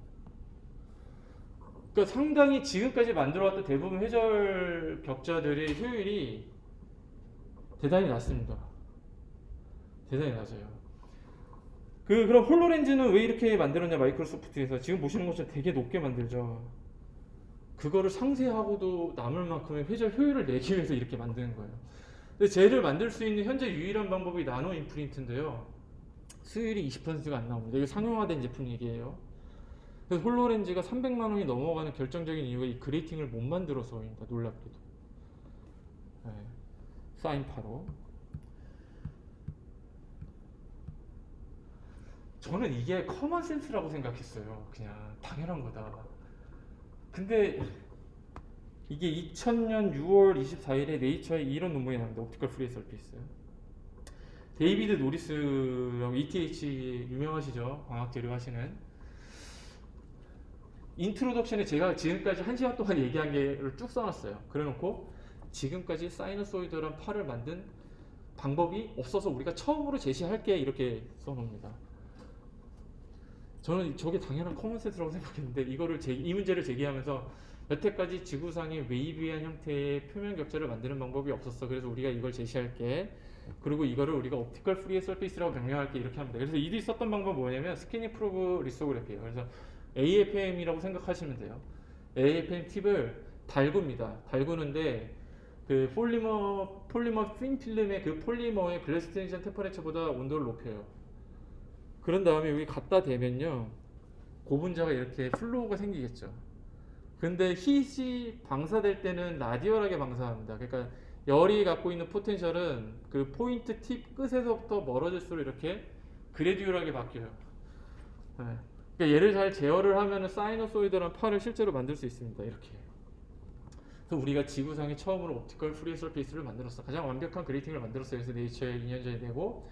그러니까 상당히 지금까지 만들어왔던 대부분 회절 격자들의 효율이 대단히 낮습니다. 대단히 낮아요. 그럼 홀로렌즈는 왜 이렇게 만들었냐, 마이크로소프트에서. 지금 보시는 것처럼 되게 높게 만들죠. 그거를 상쇄하고도 남을 만큼의 회절 효율을 내기 위해서 이렇게 만드는 거예요. 근데 쟤를 만들 수 있는 현재 유일한 방법이 나노 임프린트인데요. 수율이 20%가 안 나옵니다. 이거 상용화된 제품 얘기예요. 그래서 홀로렌즈가 300만 원이 넘어가는 결정적인 이유가 이 그레이팅을 못 만들어서입니다. 놀랍게도. 네. 사인파로. 저는 이게 커먼 센스라고 생각했어요. 그냥 당연한 거다. 근데 이게 2000년 6월 24일에 네이처에 이런 논문이 나옵니다. 옵티컬 프리 서피스. 데이비드 노리스라고 ETH 유명하시죠? 광학재료 하시는. 인트로덕션에 제가 지금까지 1시간 동안 얘기한 게를 쭉 써놨어요. 그래놓고 지금까지 사이너소이드란 팔을 만든 방법이 없어서 우리가 처음으로 제시할게 이렇게 써놓습니다. 저는 저게 당연한 커먼센스라고 생각했는데 이 문제를 제기하면서 여태까지 지구상의 웨이브한 형태의 표면 격자를 만드는 방법이 없었어. 그래서 우리가 이걸 제시할게. 그리고 이거를 우리가 옵티컬 프리 서페이스라고 명명할게 이렇게 합니다. 그래서 이들이 썼던 방법은 뭐냐면 스캐닝 프로브 리소그래피예요. 그래서 AFM이라고 생각하시면 돼요. AFM 팁을 달굽니다. 달구는데 그 폴리머 핀 필름의 그 폴리머의 글래스 트랜지션 템퍼레처보다 온도를 높여요. 그런 다음에 여기 갖다 대면요, 고분자가 이렇게 플로우가 생기겠죠. 근데 힛이 방사될 때는 라디얼하게 방사합니다. 그러니까 열이 갖고 있는 포텐셜은 그 포인트 팁 끝에서부터 멀어질수록 이렇게 그래듀얼하게 바뀌어요. 네. 그러니까 얘를 잘 제어를 하면은 사이너소이드란 팔을 실제로 만들 수 있습니다. 이렇게. 그래서 우리가 지구상에 처음으로 옵티컬 프리 서페이스를 만들었어. 가장 완벽한 그레이팅을 만들었어요. 그래서 네이처에 2년 전에 내고.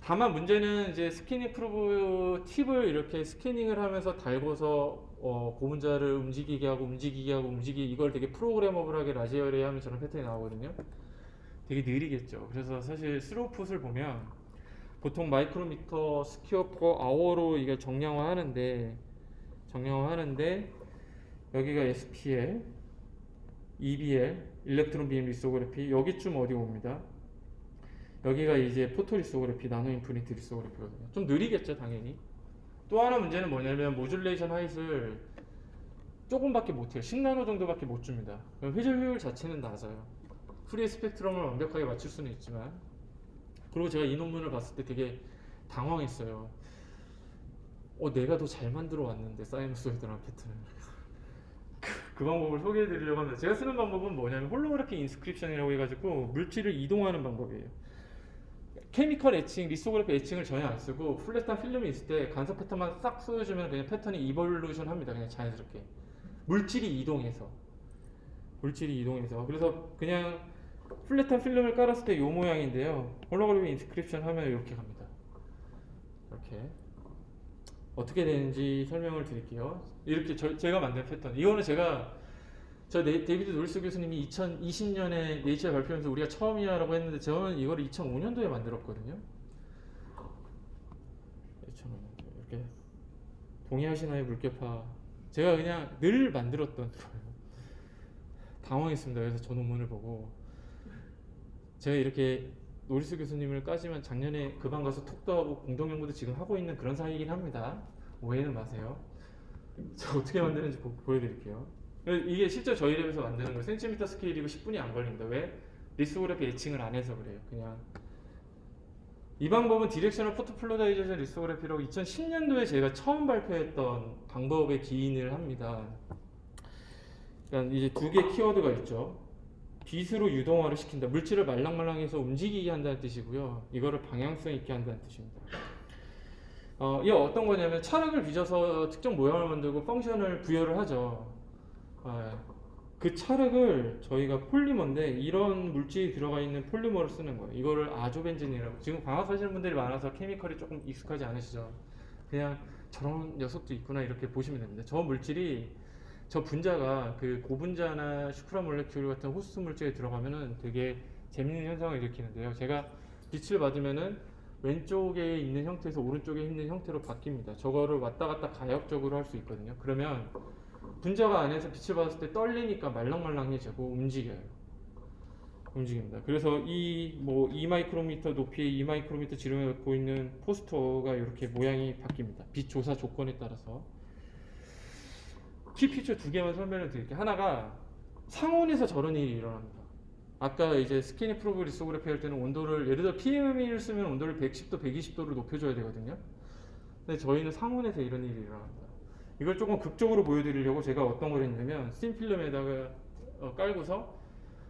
다만 문제는 이제 스캐닝 프로브 팁을 이렇게 스캐닝을 하면서 달고서 고분자를 움직이게 하고 이걸 되게 프로그래머블하게 라지얼에 하면 저런 패턴이 나오거든요. 되게 느리겠죠. 그래서 사실 스로우풋을 보면 보통 마이크로미터 스퀘어 퍼 아워로 이게 정량화하는데 여기가 SPL, EBL, 일렉트론 빔 리소그래피, 여기쯤 어디 옵니다. 여기가 이제 포토 리소그래피, 나노 인프린트 리소그래피거든요. 좀 느리겠죠, 당연히. 또 하나 문제는 뭐냐면 모듈레이션 하이트를 조금밖에 못해요. 10나노 정도밖에 못 줍니다. 그럼 회절 효율 자체는 낮아요. 프리의 스펙트럼을 완벽하게 맞출 수는 있지만. 그리고 제가 이 논문을 봤을 때 되게 당황했어요. 내가 더 잘 만들어 왔는데 사이너소이드라는 패턴을 그 방법을 소개해 드리려고 합니다. 제가 쓰는 방법은 뭐냐면 홀로그래픽 인스크립션이라고 해가지고 물질을 이동하는 방법이에요. 케미컬 애칭, 리소그래피 애칭을 전혀 안 쓰고 플랫한 필름이 있을 때 간섭 패턴만 싹 쏘여주면 그냥 패턴이 이볼루션 합니다. 그냥 자연스럽게 물질이 이동해서 그래서 그냥 플랫한 필름을 깔았을 때 이 모양인데요. 홀로그래픽 인스크립션 하면 이렇게 갑니다. 이렇게 어떻게 되는지 설명을 드릴게요. 이렇게 제가 만든 패턴. 이거는 데이비드 노리스 교수님이 2020년에 네이처에 발표하면서 우리가 처음이야라고 했는데 저는 이거를 2005년도에 만들었거든요. 2005년도 이렇게 동의하시나요, 물개파? 제가 그냥 늘 만들었던 거예요. 당황했습니다. 그래서 저 논문을 보고 제가 이렇게 노리스 교수님을 까지만 작년에 그 방 가서 톡도 하고 공동 연구도 지금 하고 있는 그런 사이이긴 합니다. 오해는 마세요. 저 어떻게 만드는지 보여드릴게요. 이게 실제 저희 랩에서 만드는 거 센티미터 스케일이고 10분이 안 걸립니다. 왜? 리소그래피 애칭을 안 해서 그래요. 그냥 이 방법은 디렉셔널 포토폴라라이제이션 리소그래피라고 2010년도에 제가 처음 발표했던 방법에 기인을 합니다. 그러니까 이제 두 개 키워드가 있죠. 빛으로 유동화를 시킨다. 물질을 말랑말랑해서 움직이게 한다는 뜻이고요. 이거를 방향성 있게 한다는 뜻입니다. 이게 어떤 거냐면 차량을 빚어서 특정 모양을 만들고 펑션을 부여를 하죠. 그 찰흙을 저희가 폴리머인데 이런 물질이 들어가 있는 폴리머를 쓰는 거예요. 이거를 아조벤진이라고. 지금 광학하시는 분들이 많아서 케미컬이 조금 익숙하지 않으시죠? 그냥 저런 녀석도 있구나 이렇게 보시면 됩니다. 저 분자가 그 고분자나 슈프라 몰레큘 같은 호스트 물질에 들어가면은 되게 재밌는 현상을 일으키는데요. 제가 빛을 받으면은 왼쪽에 있는 형태에서 오른쪽에 있는 형태로 바뀝니다. 저거를 왔다 갔다 가역적으로 할 수 있거든요. 그러면 분자가 안에서 빛을 받았을 때 떨리니까 말랑말랑해지고 움직입니다. 그래서 2마이크로미터 높이의 2마이크로미터 지름에 갖고 있는 포스터가 이렇게 모양이 바뀝니다. 빛 조사 조건에 따라서. 키피처 두 개만 설명을 드릴게요. 하나가 상온에서 저런 일이 일어납니다. 아까 이제 스키니 프로브 리소그래피 할 때는 온도를 예를 들어 PMMA를 쓰면 온도를 110도, 120도를 높여줘야 되거든요. 근데 저희는 상온에서 이런 일이 일어납니다. 이걸 조금 극적으로 보여드리려고 제가 어떤 걸 했냐면 스팀 필름에다가 깔고서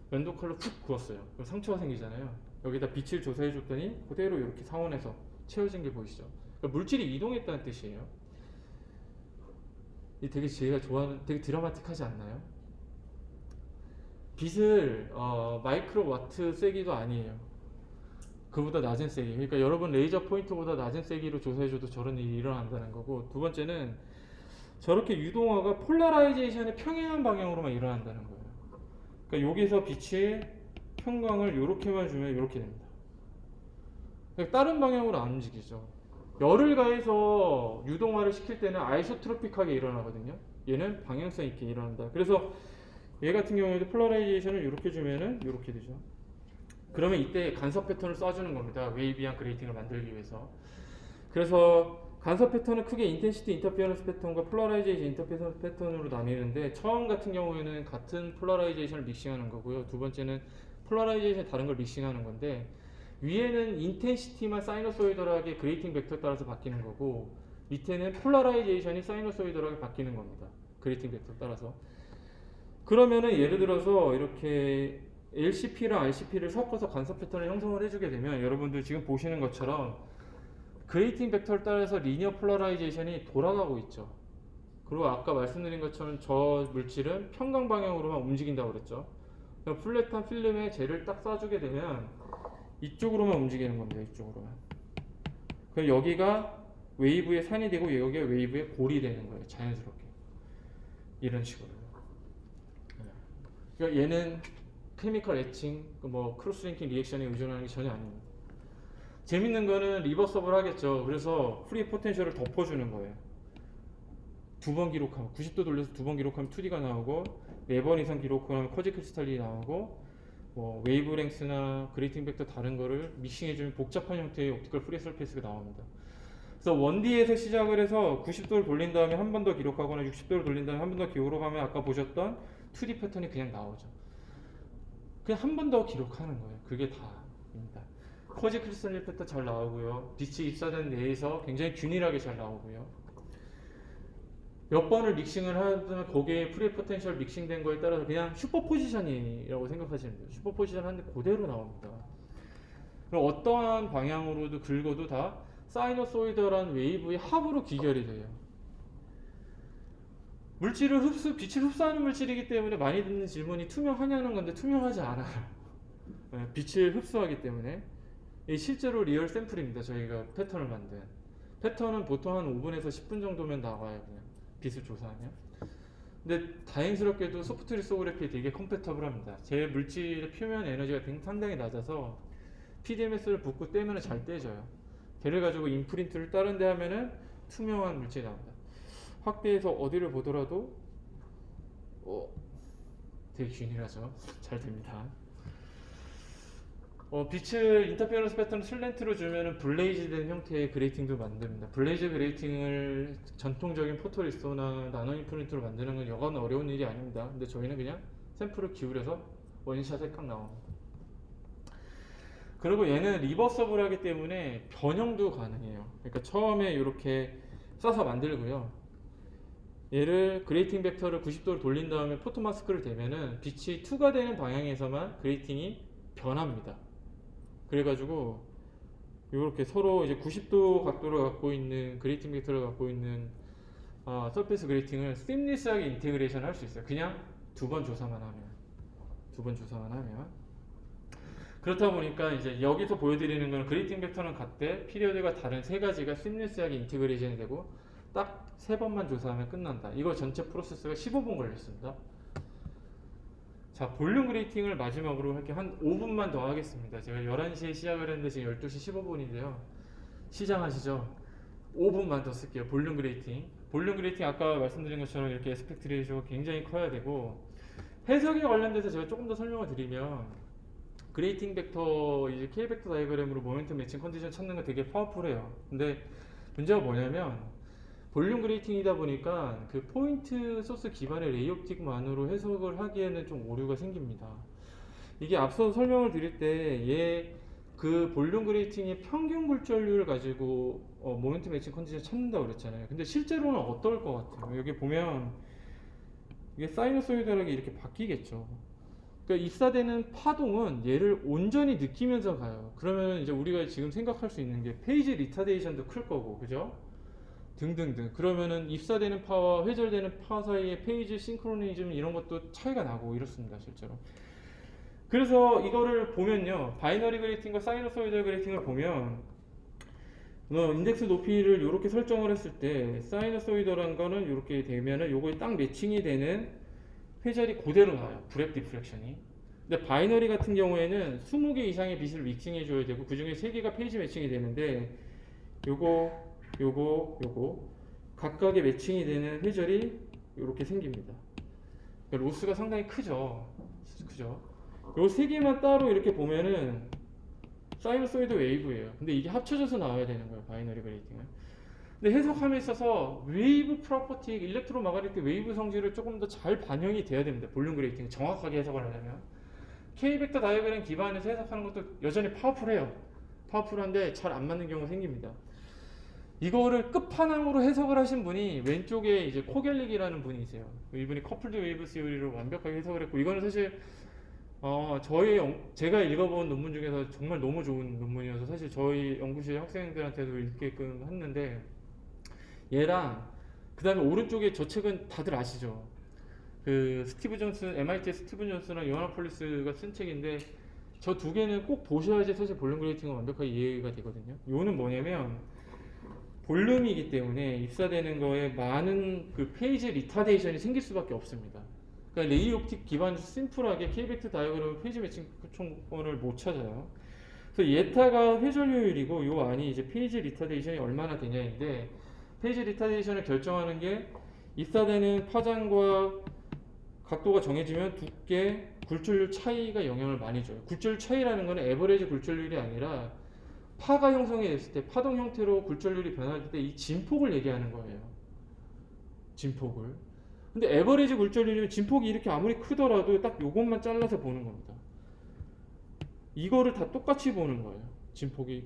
면도 칼로 푹 구웠어요. 그럼 상처가 생기잖아요. 여기다 빛을 조사해 줬더니 그대로 이렇게 상온에서 채워진 게 보이시죠? 그러니까 물질이 이동했다는 뜻이에요. 이 되게 제가 좋아하는 되게 드라마틱하지 않나요? 빛을 마이크로 와트 세기도 아니에요. 그보다 낮은 세기. 그러니까 여러분 레이저 포인트보다 낮은 세기로 조사해줘도 저런 일이 일어난다는 거고, 두 번째는 저렇게 유동화가 폴라라이제이션의 평행한 방향으로만 일어난다는 거예요. 그러니까 여기서 빛의 평광을 이렇게만 주면 이렇게 됩니다. 그러니까 다른 방향으로 안 움직이죠. 열을 가해서 유동화를 시킬 때는 아이소트로픽하게 일어나거든요. 얘는 방향성 있게 일어난다. 그래서 얘 같은 경우에도 폴라라이제이션을 이렇게 주면은 이렇게 되죠. 그러면 이때 간섭 패턴을 쏴주는 겁니다. 웨이비한 그레이팅을 만들기 위해서. 그래서 간섭 패턴은 크게 인텐시티 인터피어런스 패턴과 폴라라이제이션 인터피어런스 패턴으로 나뉘는데, 처음 같은 경우에는 같은 폴라라이제이션을 믹싱하는 거고요. 두 번째는 폴라라이제이션 다른 걸 믹싱하는 건데, 위에는 인텐시티만 사이너소이덜하게 그레이팅 벡터에 따라서 바뀌는 거고, 밑에는 폴라라이제이션이 사이너소이덜하게 바뀌는 겁니다. 그레이팅 벡터에 따라서. 그러면은 예를 들어서 이렇게 LCP랑 RCP를 섞어서 간섭 패턴을 형성을 해주게 되면 여러분들 지금 보시는 것처럼 그레이팅 벡터를 따라서 리니어 폴라라이제이션이 돌아가고 있죠. 그리고 아까 말씀드린 것처럼 저 물질은 평강 방향으로만 움직인다고 그랬죠. 그럼 플랫한 필름에 젤을 딱 쏴주게 되면 이쪽으로만 움직이는 겁니다. 이쪽으로만. 그럼 여기가 웨이브의 산이 되고 여기가 웨이브의 골이 되는 거예요. 자연스럽게. 이런 식으로. 그러니까 얘는 케미컬 애칭, 크로스링킹 리액션에 의존하는 게 전혀 아닙니다. 재밌는 거는 리버서블 하겠죠. 그래서 프리 포텐셜을 덮어주는 거예요. 두 번 기록하면 90도 돌려서 두 번 기록하면 2D가 나오고, 4번 이상 기록하면 커지 크리스탈이 나오고, 웨이브랭스나 그레이팅 벡터 다른 거를 믹싱해주면 복잡한 형태의 옵티컬 프리 서페이스가 나옵니다. 그래서 1D에서 시작을 해서 90도를 돌린 다음에 한 번 더 기록하거나 60도를 돌린 다음에 한 번 더 기록하면 아까 보셨던 2D 패턴이 그냥 나오죠. 그냥 한 번 더 기록하는 거예요. 그게 다입니다. 커지 크리스탈 패턴 잘 나오고요. 빛이 입사된 내에서 굉장히 균일하게 잘 나오고요. 몇 번을 믹싱을 하면 거기에 프리 포텐셜 믹싱된 거에 따라서 그냥 슈퍼 포지션이라고 생각하시면 돼요. 슈퍼 포지션 하는데 그대로 나옵니다. 그럼 어떠한 방향으로도 긁어도 다 사이너소이드란 웨이브의 합으로 귀결이 돼요. 빛을 흡수하는 물질이기 때문에 많이 듣는 질문이 투명하냐는 건데 투명하지 않아요. 빛을 흡수하기 때문에. 실제로 리얼 샘플입니다. 저희가 패턴을 만든. 패턴은 보통 한 5분에서 10분 정도면 나와요. 그냥 빛을 조사하면. 근데 다행스럽게도 소프트 리소그래피에 되게 컴패터블합니다. 제 물질의 표면 에너지가 상당히 낮아서 PDMS를 붓고 떼면 잘 떼져요. 걔를 가지고 인프린트를 다른 데 하면은 투명한 물질이 나옵니다. 확대해서 어디를 보더라도 되게 균일하죠. 잘 됩니다. 빛을 인터페어런스 패턴을 슬랜트로 주면은 블레이즈 된 형태의 그레이팅도 만듭니다. 블레이즈 그레이팅을 전통적인 포토리스토나 나노 인프린트로 만드는 건 여간 어려운 일이 아닙니다. 근데 저희는 그냥 샘플을 기울여서 원샷에 딱 나옵니다. 그리고 얘는 리버서블하기 때문에 변형도 가능해요. 그러니까 처음에 이렇게 싸서 만들고요. 얘를 그레이팅 벡터를 90도로 돌린 다음에 포토 마스크를 대면은 빛이 투과되는 방향에서만 그레이팅이 변합니다. 그래가지고 이렇게 서로 이제 90도 각도를 갖고 있는 그레이팅 벡터를 갖고 있는 서페이스 그레이팅을 심리스하게 인테그레이션 할 수 있어요. 그냥 두 번 조사만 하면. 그렇다 보니까 이제 여기서 보여드리는 건 그레이팅 벡터는 같대 피리어드가 다른 세 가지가 심리스하게 인테그레이션이 되고 딱 세 번만 조사하면 끝난다. 이거 전체 프로세스가 15분 걸렸습니다. 자, 볼륨 그레이팅을 마지막으로 할게 한 5분만 더 하겠습니다. 제가 11시에 시작을 했는데 지금 12시 15분인데요. 시장하시죠? 5분만 더 쓸게요. 볼륨 그레이팅. 볼륨 그레이팅 아까 말씀드린 것처럼 이렇게 에스펙트 레이쇼가 굉장히 커야 되고 해석에 관련돼서 제가 조금 더 설명을 드리면 그레이팅 벡터 이제 K 벡터 다이그램으로 모멘텀 매칭 컨디션 찾는 거 되게 파워풀해요. 근데 문제가 뭐냐면 볼륨 그레이팅이다 보니까 그 포인트 소스 기반의 레이옵틱만으로 해석을 하기에는 좀 오류가 생깁니다. 이게 앞서 설명을 드릴 때 얘 그 볼륨 그레이팅의 평균 굴절률을 가지고 모멘텀 매칭 컨디션 찾는다고 그랬잖아요. 근데 실제로는 어떨 것 같아요? 여기 보면 이게 사이너소이드하게 이렇게 바뀌겠죠. 그러니까 입사되는 파동은 얘를 온전히 느끼면서 가요. 그러면 이제 우리가 지금 생각할 수 있는 게 페이지 리타데이션도 클 거고, 그죠? 등등등. 그러면은 입사되는 파와 회절되는 파 사이의 페이지 싱크로니즘 이런 것도 차이가 나고 이렇습니다, 실제로. 그래서 이거를 보면요, 바이너리 그레이팅과 사이너소이드 그레이팅을 보면 인덱스 높이를 이렇게 설정을 했을 때 사이너소이드란 거는 이렇게 되면은 요거에 딱 매칭이 되는 회절이 그대로 나와요. 브랩 디프렉션이. 근데 바이너리 같은 경우에는 20개 이상의 빛을 믹싱해 줘야 되고 그 중에 3개가 페이지 매칭이 되는데 요거 각각의 매칭이 되는 회절이 이렇게 생깁니다. 그러니까 로스가 상당히 크죠. 요 3개만 따로 이렇게 보면은 사이너소이드 웨이브예요. 근데 이게 합쳐져서 나와야 되는 거예요. 바이너리 그레이팅은. 근데 해석함에 있어서 웨이브 프로퍼티, 일렉트로마그네틱 웨이브 성질을 조금 더 잘 반영이 돼야 됩니다. 볼륨 그레이팅 정확하게 해석을 하려면 K 벡터 다이어그램 기반에서 해석하는 것도 여전히 파워풀해요. 파워풀한데 잘 안 맞는 경우가 생깁니다. 이거를 끝판왕으로 해석을 하신 분이 왼쪽에 이제 코겔릭이라는 분이세요. 이분이 커플드 웨이브 시오리로 완벽하게 해석을 했고 이거는 사실 제가 읽어본 논문 중에서 정말 너무 좋은 논문이어서 사실 저희 연구실 학생들한테도 읽게끔 했는데 얘랑 그 다음에 오른쪽에 저 책은 다들 아시죠? 그 스티브 존슨, MIT의 스티브 존슨이랑 요하나 폴리스가 쓴 책인데 저 두 개는 꼭 보셔야지 사실 볼륨 그레이팅은 완벽하게 이해가 되거든요. 요는 뭐냐면 볼륨이기 때문에 입사되는 거에 많은 그 페이지 리타데이션이 생길 수밖에 없습니다. 그러니까 레이옵틱 기반에서 심플하게 K벡터 다이어그램 페이지 매칭 초점을 못 찾아요. 그래서 예타가 회전효율이고 요 안이 이제 페이지 리타데이션이 얼마나 되냐인데 페이지 리타데이션을 결정하는 게 입사되는 파장과 각도가 정해지면 두께, 굴절률 차이가 영향을 많이 줘요. 굴절률 차이라는 거는 에버리지 굴절률이 아니라 파가 형성이 됐을 때 파동 형태로 굴절률이 변할 때 이 진폭을 얘기하는 거예요. 진폭을. 근데 에버리지 굴절률이면 진폭이 이렇게 아무리 크더라도 딱 요것만 잘라서 보는 겁니다. 이거를 다 똑같이 보는 거예요. 진폭이.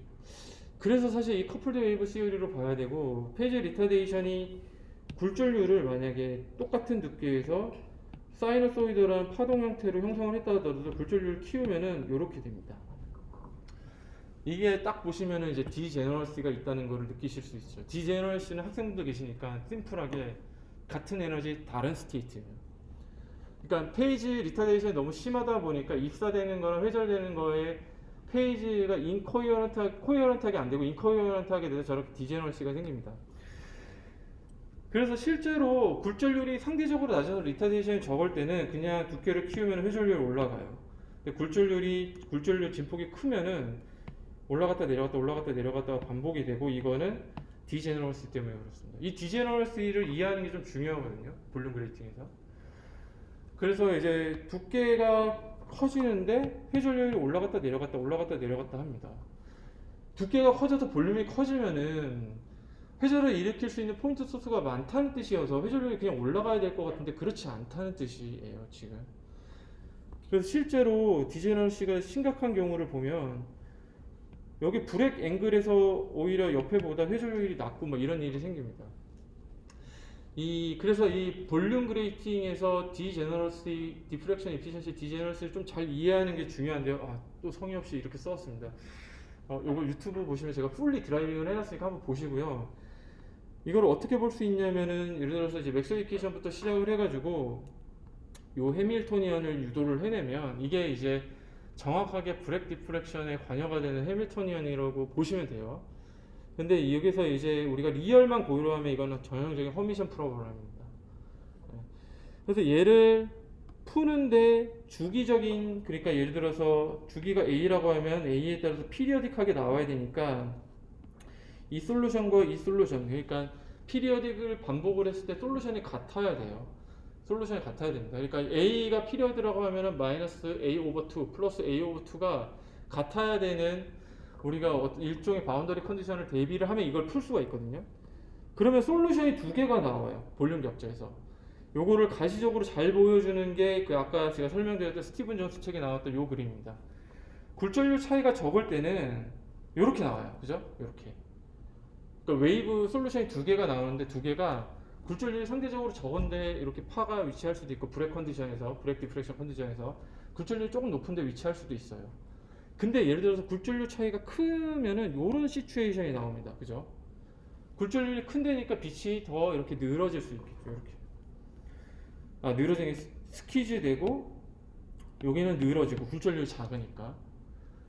그래서 사실 이 커플드 웨이브 시오리로 봐야 되고 페이지 리타데이션이 굴절률을 만약에 똑같은 두께에서 사이너소이드라는 파동 형태로 형성을 했다 하더라도 굴절률을 키우면은 이렇게 됩니다. 이게 딱 보시면은 이제 디제너럴시가 있다는 거를 느끼실 수 있죠. 디제너럴시는 학생분들 계시니까 심플하게 같은 에너지 다른 스테이트예요. 그러니까 페이지 리타데이션이 너무 심하다 보니까 입사되는 거랑 회절되는 거에 페이지가 코어런트하게 안 되고 인코어런트하게 돼서 저렇게 디제너럴시가 생깁니다. 그래서 실제로 굴절률이 상대적으로 낮아서 리타데이션이 적을 때는 그냥 두께를 키우면 회절률이 올라가요. 근데 굴절률 진폭이 크면은 올라갔다 내려갔다 반복이 되고 이거는 디제너럴시 때문에 그렇습니다. 이 디제너럴시를 이해하는 게 좀 중요하거든요. 볼륨 그레이팅에서. 그래서 이제 두께가 커지는데 회전율이 올라갔다 내려갔다 합니다. 두께가 커져서 볼륨이 커지면은 회전을 일으킬 수 있는 포인트 소스가 많다는 뜻이어서 회전율이 그냥 올라가야 될 것 같은데 그렇지 않다는 뜻이에요, 지금. 그래서 실제로 디제너럴시가 심각한 경우를 보면 여기 브렉 앵글에서 오히려 옆에보다 회전율이 낮고 막 이런 일이 생깁니다. 그래서 이 볼륨 그레이팅에서 디제너럴시, 디프렉션 에피션시 디제너럴시를 좀 잘 이해하는 게 중요한데요. 또 성의 없이 이렇게 써왔습니다. 요거 유튜브 보시면 제가 풀리 드라이빙을 해놨으니까 한번 보시고요. 이걸 어떻게 볼 수 있냐면은 예를 들어서 이제 맥스웨이케이션부터 시작을 해가지고 요 해밀토니언을 유도를 해내면 이게 이제 정확하게 브렉 디프렉션에 관여가 되는 해밀토니언이라고 보시면 돼요. 근데 여기서 이제 우리가 리얼만 고려하면 이거는 전형적인 허미션 프로그램입니다. 그래서 얘를 푸는데 주기적인, 그러니까 예를 들어서 주기가 A라고 하면 A에 따라서 피리어딕하게 나와야 되니까 이 솔루션과 이 솔루션, 그러니까 피리어딕을 반복을 했을 때 솔루션이 같아야 돼요. 솔루션이 같아야 됩니다. 그러니까 A가 피리어드라고 하면은 마이너스 A 오버 2 플러스 A 오버 2가 같아야 되는, 우리가 일종의 바운더리 컨디션을 대비를 하면 이걸 풀 수가 있거든요. 그러면 솔루션이 두 개가 나와요. 볼륨 격자에서. 요거를 가시적으로 잘 보여주는 게 그 아까 제가 설명드렸던 스티븐 존스 책에 나왔던 요 그림입니다. 굴절률 차이가 적을 때는 요렇게 나와요. 그죠? 요렇게. 그러니까 웨이브 솔루션이 두 개가 나오는데 두 개가 굴절률이 상대적으로 적은데 이렇게 파가 위치할 수도 있고 브렉 컨디션에서, 브렉 디프렉션 컨디션에서 굴절률이 조금 높은데 위치할 수도 있어요. 근데 예를 들어서 굴절률 차이가 크면은 요런 시츄에이션이 나옵니다. 그죠? 굴절률이 큰 데니까 빛이 더 이렇게 늘어질 수 있겠죠. 이렇게. 늘어지는 게 스퀴즈 되고 여기는 늘어지고 굴절률이 작으니까.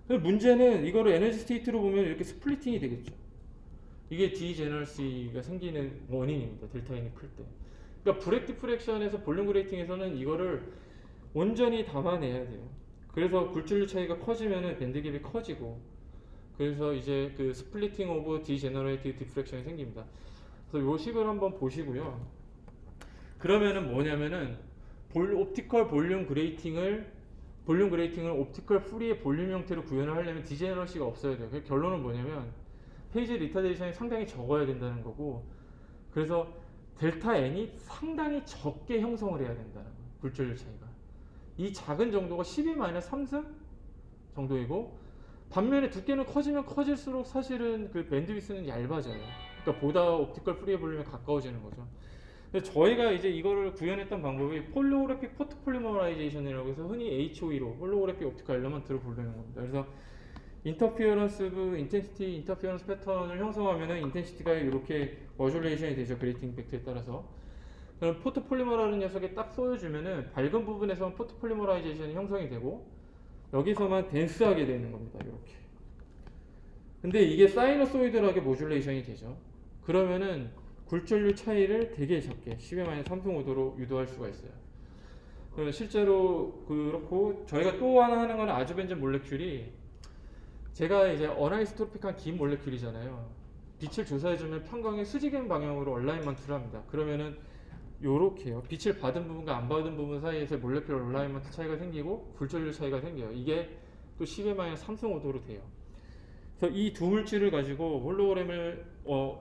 근데 문제는 이거를 에너지 스테이트로 보면 이렇게 스플리팅이 되겠죠. 이게 디제너럴시가 생기는 원인입니다. 델타 N이 클 때. 그러니까 브렉 디프렉션에서 볼륨 그레이팅에서는 이거를 온전히 담아내야 돼요. 그래서 굴절률 차이가 커지면은 밴드갭이 커지고, 그래서 이제 그 스플리팅 오브 디제너레이티브 디프렉션이 생깁니다. 그래서 요 식을 한번 보시고요. 그러면은 뭐냐면은 옵티컬 볼륨 그레이팅을 옵티컬 프리의 볼륨 형태로 구현을 하려면 디제너럴시가 없어야 돼요. 그 결론은 뭐냐면 페이지 리타데이션이 상당히 적어야 된다는 거고, 그래서 델타 N이 상당히 적게 형성을 해야 된다는 거예요. 굴절률 차이가. 이 작은 정도가 12-3승 정도이고, 반면에 두께는 커지면 커질수록 사실은 그 밴드위스는 얇아져요. 그러니까 보다 옵티컬 프리의 볼륨에 가까워지는 거죠. 근데 저희가 이제 이거를 구현했던 방법이 홀로그래픽 포토폴리머라이제이션이라고 해서 흔히 HOE로 홀로그래픽 옵티컬 엘러먼트로 부르는 겁니다. 그래서 인터피어런스 인텐시티 인터피어런스 패턴을 형성하면은 인텐시티가 이렇게 머듈레이션이 되죠. 그레이팅 벡터에 따라서. 그럼 포토폴리머라는 녀석에 딱 쏘여주면은 밝은 부분에서만 포토폴리머라이제이션이 형성이 되고 여기서만 덴스하게 되는 겁니다. 이렇게. 근데 이게 사이너소이드하게 모듈레이션이 되죠. 그러면은 굴절률 차이를 되게 적게 10-3승5도로 유도할 수가 있어요. 실제로 그렇고, 저희가 또 하나 하는 건 아주벤젠 몰레큘이, 제가 이제 어나이스토픽한 긴 몰레큘이잖아요. 빛을 조사해주면 평광의 수직행 방향으로 얼라인먼트를 합니다. 그러면은 요렇게요. 빛을 받은 부분과 안 받은 부분 사이에서 몰레큘 얼라인먼트 차이가 생기고 굴절률 차이가 생겨요. 이게 또 10-3승5도로 돼요. 그래서 이 두 물질을 가지고 홀로그램을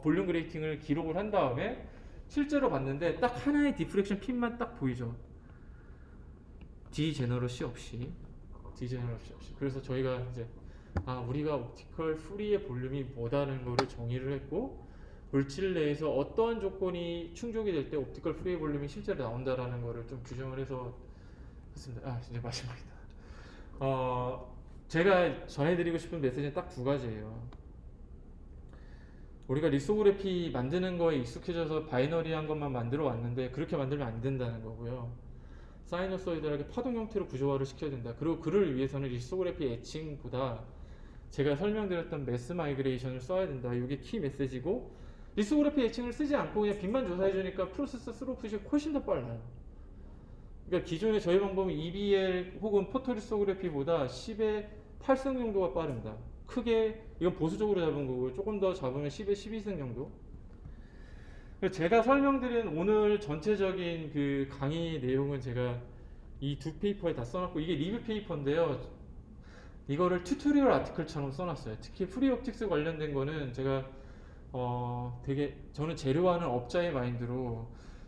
볼륨 그레이팅을 기록을 한 다음에 실제로 봤는데 딱 하나의 디프렉션 핀만 딱 보이죠. 디제너러시 없이. 그래서 저희가 이제 우리가 옵티컬 프리의 볼륨이 뭐다는 거를 정의를 했고, 물질 내에서 어떠한 조건이 충족이 될 때 옵티컬 프리의 볼륨이 실제로 나온다라는 거를 좀 규정을 해서 했습니다. 아, 이제 마지막이다. 제가 전해드리고 싶은 메시지는 딱 두 가지예요. 우리가 리소그래피 만드는 거에 익숙해져서 바이너리한 것만 만들어 왔는데 그렇게 만들면 안 된다는 거고요. 사이너소이드하게 파동 형태로 구조화를 시켜야 된다. 그리고 그를 위해서는 리소그래피 애칭보다 제가 설명드렸던 매스 마이그레이션을 써야 된다. 이게 키 메시지고, 리소그래피 애칭을 쓰지 않고 그냥 빛만 조사해 주니까 프로세서 스루풋이 훨씬 더 빨라요. 그러니까 기존의 저희 방법은 EBL 혹은 포토리소그래피보다 10의 8승 정도가 빠릅니다. 크게 이건 보수적으로 잡은 거고, 조금 더 잡으면 10의 12승 정도. 제가 설명드린 오늘 전체적인 그 강의 내용은 제가 이 두 페이퍼에 다 써놨고, 이게 리뷰 페이퍼인데요. 이거를 튜토리얼 아티클처럼 써놨어요. 특히 프리옵틱스 관련된 거는 제가 되게 저는 재료하는 업자의 마인드로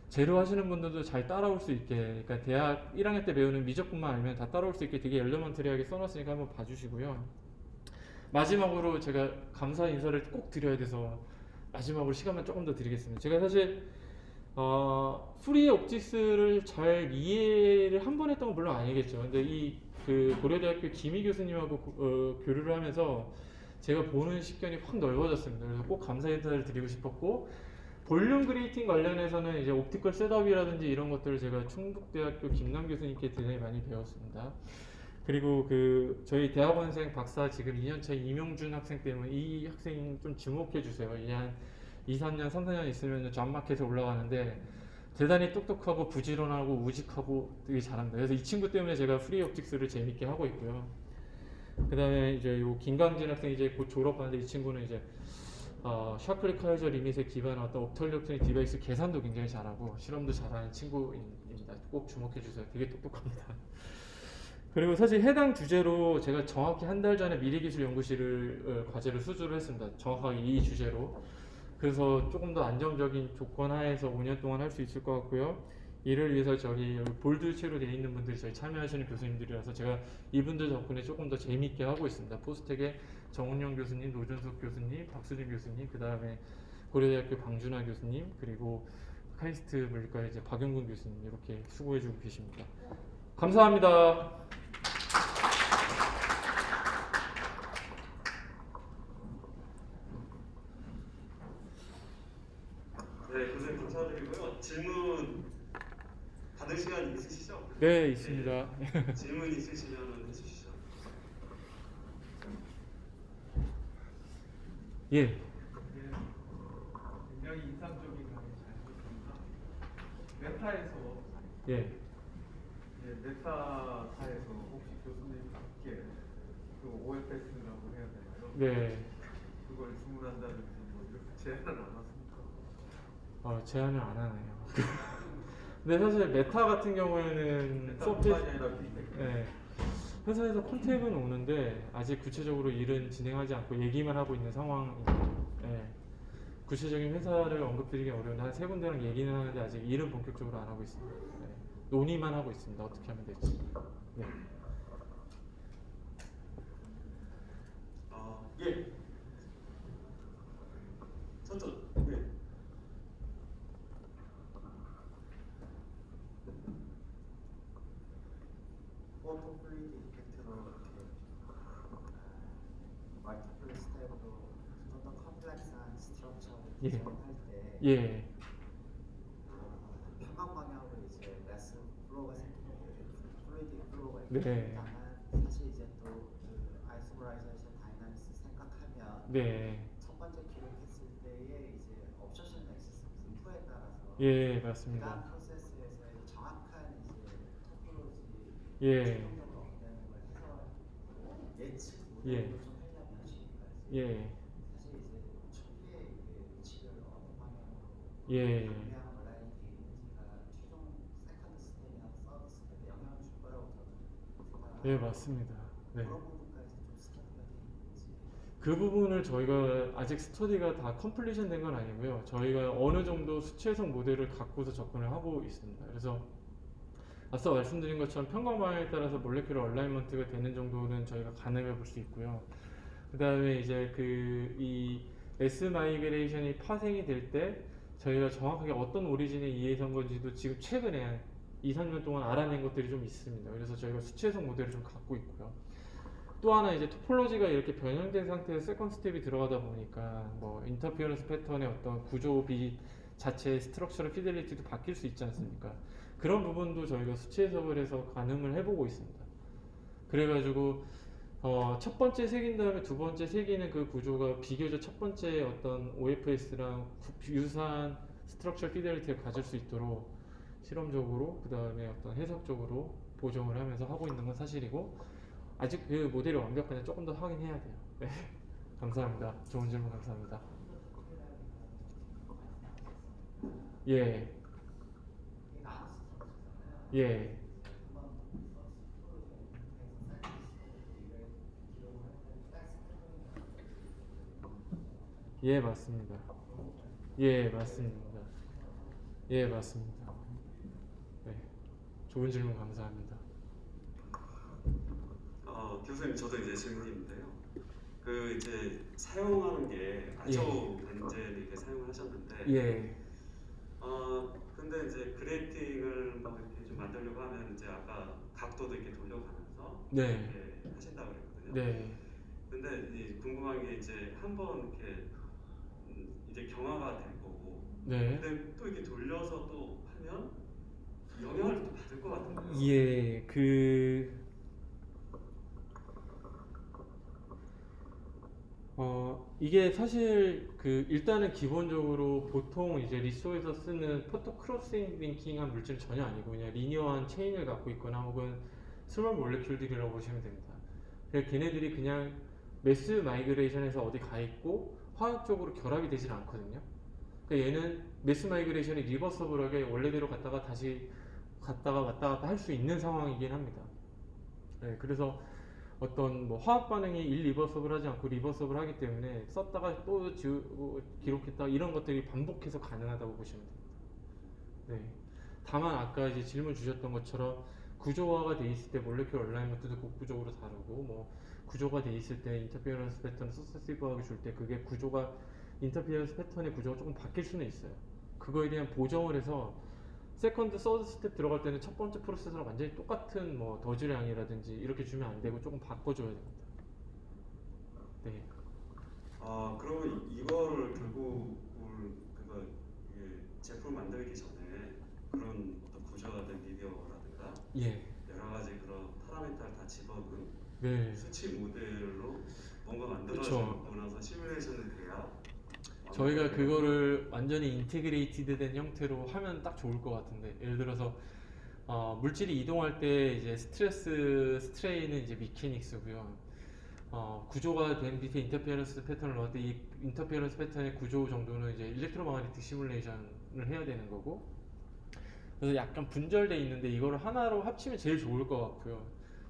재료하시는 분들도 잘 따라올 수 있게, 그러니까 대학 1학년 때 배우는 미적분만 알면 다 따라올 수 있게 되게 엘레먼터리하게 써놨으니까 한번 봐주시고요. 마지막으로 제가 감사 인사를 꼭 드려야 돼서 마지막으로 시간만 조금 더 드리겠습니다. 제가 사실 프리 옵틱스를 잘 이해를 한 번 했던 건 물론 아니겠죠. 근데 이 그 고려대학교 김희 교수님하고 교류를 하면서 제가 보는 식견이 확 넓어졌습니다. 그래서 꼭 감사 인사를 드리고 싶었고, 볼륨 그레이팅 관련해서는 이제 옵티컬 셋업이라든지 이런 것들을 제가 충북대학교 김남 교수님께 굉장히 많이 배웠습니다. 그리고 그 저희 대학원생 박사 지금 2년차 이명준 학생 때문에 이 학생 좀 주목해 주세요. 이제 한 2, 3년, 3, 4년 있으면 잡마켓에 올라가는데 대단히 똑똑하고 부지런하고 우직하고 되게 잘합니다. 그래서 이 친구 때문에 제가 프리 옵틱스를 재밌게 하고 있고요. 그 다음에 이제 요 김강진 학생 이제 곧 졸업하는데, 이 친구는 이제 샤클리 카이저 리밋에 기반한 어떤 옵톨렉트닉 디바이스 계산도 굉장히 잘하고 실험도 잘하는 친구입니다. 꼭 주목해 주세요. 되게 똑똑합니다. 그리고 사실 해당 주제로 제가 정확히 한 달 전에 미래기술연구실을 과제를 수주를 했습니다. 정확하게 이 주제로. 그래서 조금 더 안정적인 조건 하에서 5년 동안 할 수 있을 것 같고요. 이를 위해서 저기 여기 볼드체로 되어 있는 분들이 저희 참여하시는 교수님들이라서 제가 이분들 덕분에 조금 더 재미있게 하고 있습니다. 포스텍의 정운영 교수님, 노준석 교수님, 박수진 교수님, 그 다음에 고려대학교 방준하 교수님, 그리고 카이스트 물리과의 이제 박영근 교수님 이렇게 수고해주고 계십니다. 감사합니다. 네, 고생 감사드리고요. 질문 받을 시간 있으시죠? 네, 있습니다. 네, 질문 있으시면 해주시죠. 예. 네, 굉장히 인상적인 강의 잘 들었습니다. 메타에서 예. 메타사에서 혹시 교수님께 그 OFS라고 해야 되나요? 네. 그걸 주문한다든지 뭐 이렇게 제안을 안 하십니까? 제안을 안 하네요. 근데 사실 메타 같은 경우에는 메타뿐만이 아니라 빅테크. 네, 회사에서 컨택은 오는데 아직 구체적으로 일은 진행하지 않고 얘기만 하고 있는 상황입니다. 네. 구체적인 회사를 언급드리기 어려운데 한 세 군데랑 얘기는 하는데 아직 일은 본격적으로 안 하고 있습니다. 네. 논의만 하고 있습니다. 어떻게 하면 될지. 네. 예. 선전. 네. 포토 플루이드 이펙트로 이렇게 멀티플 스텝으로 좀 더 컴플렉스한 스트럭처를 예. 디자인할 때 예. 평강 방향으로 이제 매스 플로우가 생기는 플루이드 플로우가 네. 있다면 사실 이제 또그 아이소라이제이션 다이나믹스 생각하면 네. 첫 번째 기록했을 때의 이제 옵셔션 엑시스 인프에 따라서 예, 맞습니다. 그다음 프로세스에서의 정확한 이제 토폴로지 예. 최종적으로 얻는 걸 해서 예측 예. 모델로 좀 하려면 지금까지 예. 사실 이제 초기에 이게 위치를 어느 방향으로 예. 방향 온라인이 돼 있는지가 최종 세컨드 스텝이나 서드 스텝에 영향을 줄 거라고 저는 예, 맞습니다. 네. 그런 부분까지 좀 스터디가 돼 있는지 그 부분을 저희가 아직 스터디가 다 컴플리션 된 건 아니고요. 저희가 어느 정도 수치해석 모델을 갖고서 접근을 하고 있습니다. 그래서 앞서 말씀드린 것처럼 평강 방향에 따라서 몰레큘러 얼라이먼트가 되는 정도는 저희가 가늠해 볼 수 있고요. 그 다음에 이제 이 S 마이그레이션이 파생이 될 때 저희가 정확하게 어떤 오리진에 의해서인 건지도 지금 최근에 2, 3년 동안 알아낸 것들이 좀 있습니다. 그래서 저희가 수치 해석 모델을 좀 갖고 있고요. 또 하나 이제 토폴로지가 이렇게 변형된 상태에서 세컨 스텝이 들어가다 보니까 뭐 인터피어런스 패턴의 어떤 구조비 자체의 스트럭처럴 피델리티도 바뀔 수 있지 않습니까? 그런 부분도 저희가 수치 해석을 해서 가늠을 해보고 있습니다. 그래가지고 첫 번째 색인 다음에 두 번째 색이는 그 구조가 비교적 첫 번째 어떤 OFS랑 유사한 스트럭처럴 피델리티를 가질 수 있도록 실험적으로 그 다음에 어떤 해석적으로 보정을 하면서 하고 있는 건 사실이고 아직 그 모델이 완벽한지 조금 더 확인해야 돼요. 네. 감사합니다. 좋은 질문 감사합니다. 예. 예. 예, 맞습니다. 예, 맞습니다. 예, 맞습니다. 네. 좋은 질문 감사합니다. 교수님 저도 이제 질문인데요. 그 이제 사용하는 게 아조 벤젠 이렇게 사용을 하셨는데, 예. 근데 이제 그레이팅을 막 이렇게 좀 만들려고 하면 이제 아까 각도도 이렇게 돌려가면서 네. 이렇게 하신다고 그랬거든요. 네. 근데 이 궁금한 게 이제 한번 이렇게 이제 경화가 될 거고, 네. 근데 또 이렇게 돌려서 또 하면 영향을 또 받을 것 같은 거예요. 예, 이게 사실 일단은 기본적으로 보통 이제 리소에서 쓰는 포토 크로스 링킹한 물질은 전혀 아니고 그냥 리니어한 체인을 갖고 있거나 혹은 스몰 몰레큘들이라고 보시면 됩니다. 그래서 걔네들이 그냥 매스 마이그레이션에서 어디 가 있고 화학적으로 결합이 되질 않거든요. 그러니까 얘는 매스 마이그레이션이 리버서블하게 원래대로 갔다가 다시 갔다가 왔다 갔다 할 수 있는 상황이긴 합니다. 네, 그래서 어떤 뭐 화학 반응이 일리버서블하지 않고 리버서블하기 때문에 썼다가 또 지우고 기록했다 이런 것들이 반복해서 가능하다고 보시면 됩니다. 네. 다만 아까 이제 질문 주셨던 것처럼 구조화가 돼 있을 때 몰레큘 얼라이먼트도 구조적으로 다르고 뭐 구조가 돼 있을 때 인터피어런스 패턴 서세시브하게 줄 때 그게 구조가 인터피어런스 패턴의 구조가 조금 바뀔 수는 있어요. 그거에 대한 보정을 해서 세컨드, 서드 스텝 들어갈 때는 첫 번째 프로세서랑 완전히 똑같은 뭐 더즈량이라든지 이렇게 주면 안 되고 조금 바꿔줘야 됩니다. 네. 그러면 이거를 결국 그거 이게 제품 만들기 전에 그런 어떤 구조화된 미디어라든가 예. 여러 가지 그런 파라미터를 다 집어넣은 네. 수치 모델로 뭔가 그쵸. 만들어지고 나서 시뮬레이션을 돼야 저희가 그거를 완전히 인테그레이티드 된 형태로 하면 딱 좋을 것 같은데 예를 들어서 물질이 이동할 때 이제 스트레인은 이제 미케닉스고요. 구조가 된 밑에 인터피어런스 패턴을 넣을 때 이 인터피어런스 패턴의 구조 정도는 이제 일렉트로마그네틱 시뮬레이션을 해야 되는 거고. 그래서 약간 분절돼 있는데 이거를 하나로 합치면 제일 좋을 것 같고요.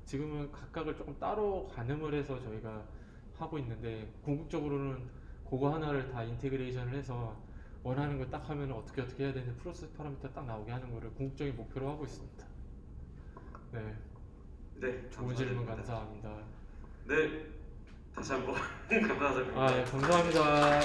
지금은 각각을 조금 따로 가늠을 해서 저희가 하고 있는데 궁극적으로는 그거 하나를 다 인테그레이션을 해서 원하는 걸 딱 하면 어떻게 해야 되는 프로세스 파라미터 딱 나오게 하는 거를 궁극적인 목표로 하고 있습니다. 네, 네, 좋은 질문 감사드립니다. 감사합니다. 네, 다시 한번 감사드립니다. 아, 네, 감사합니다.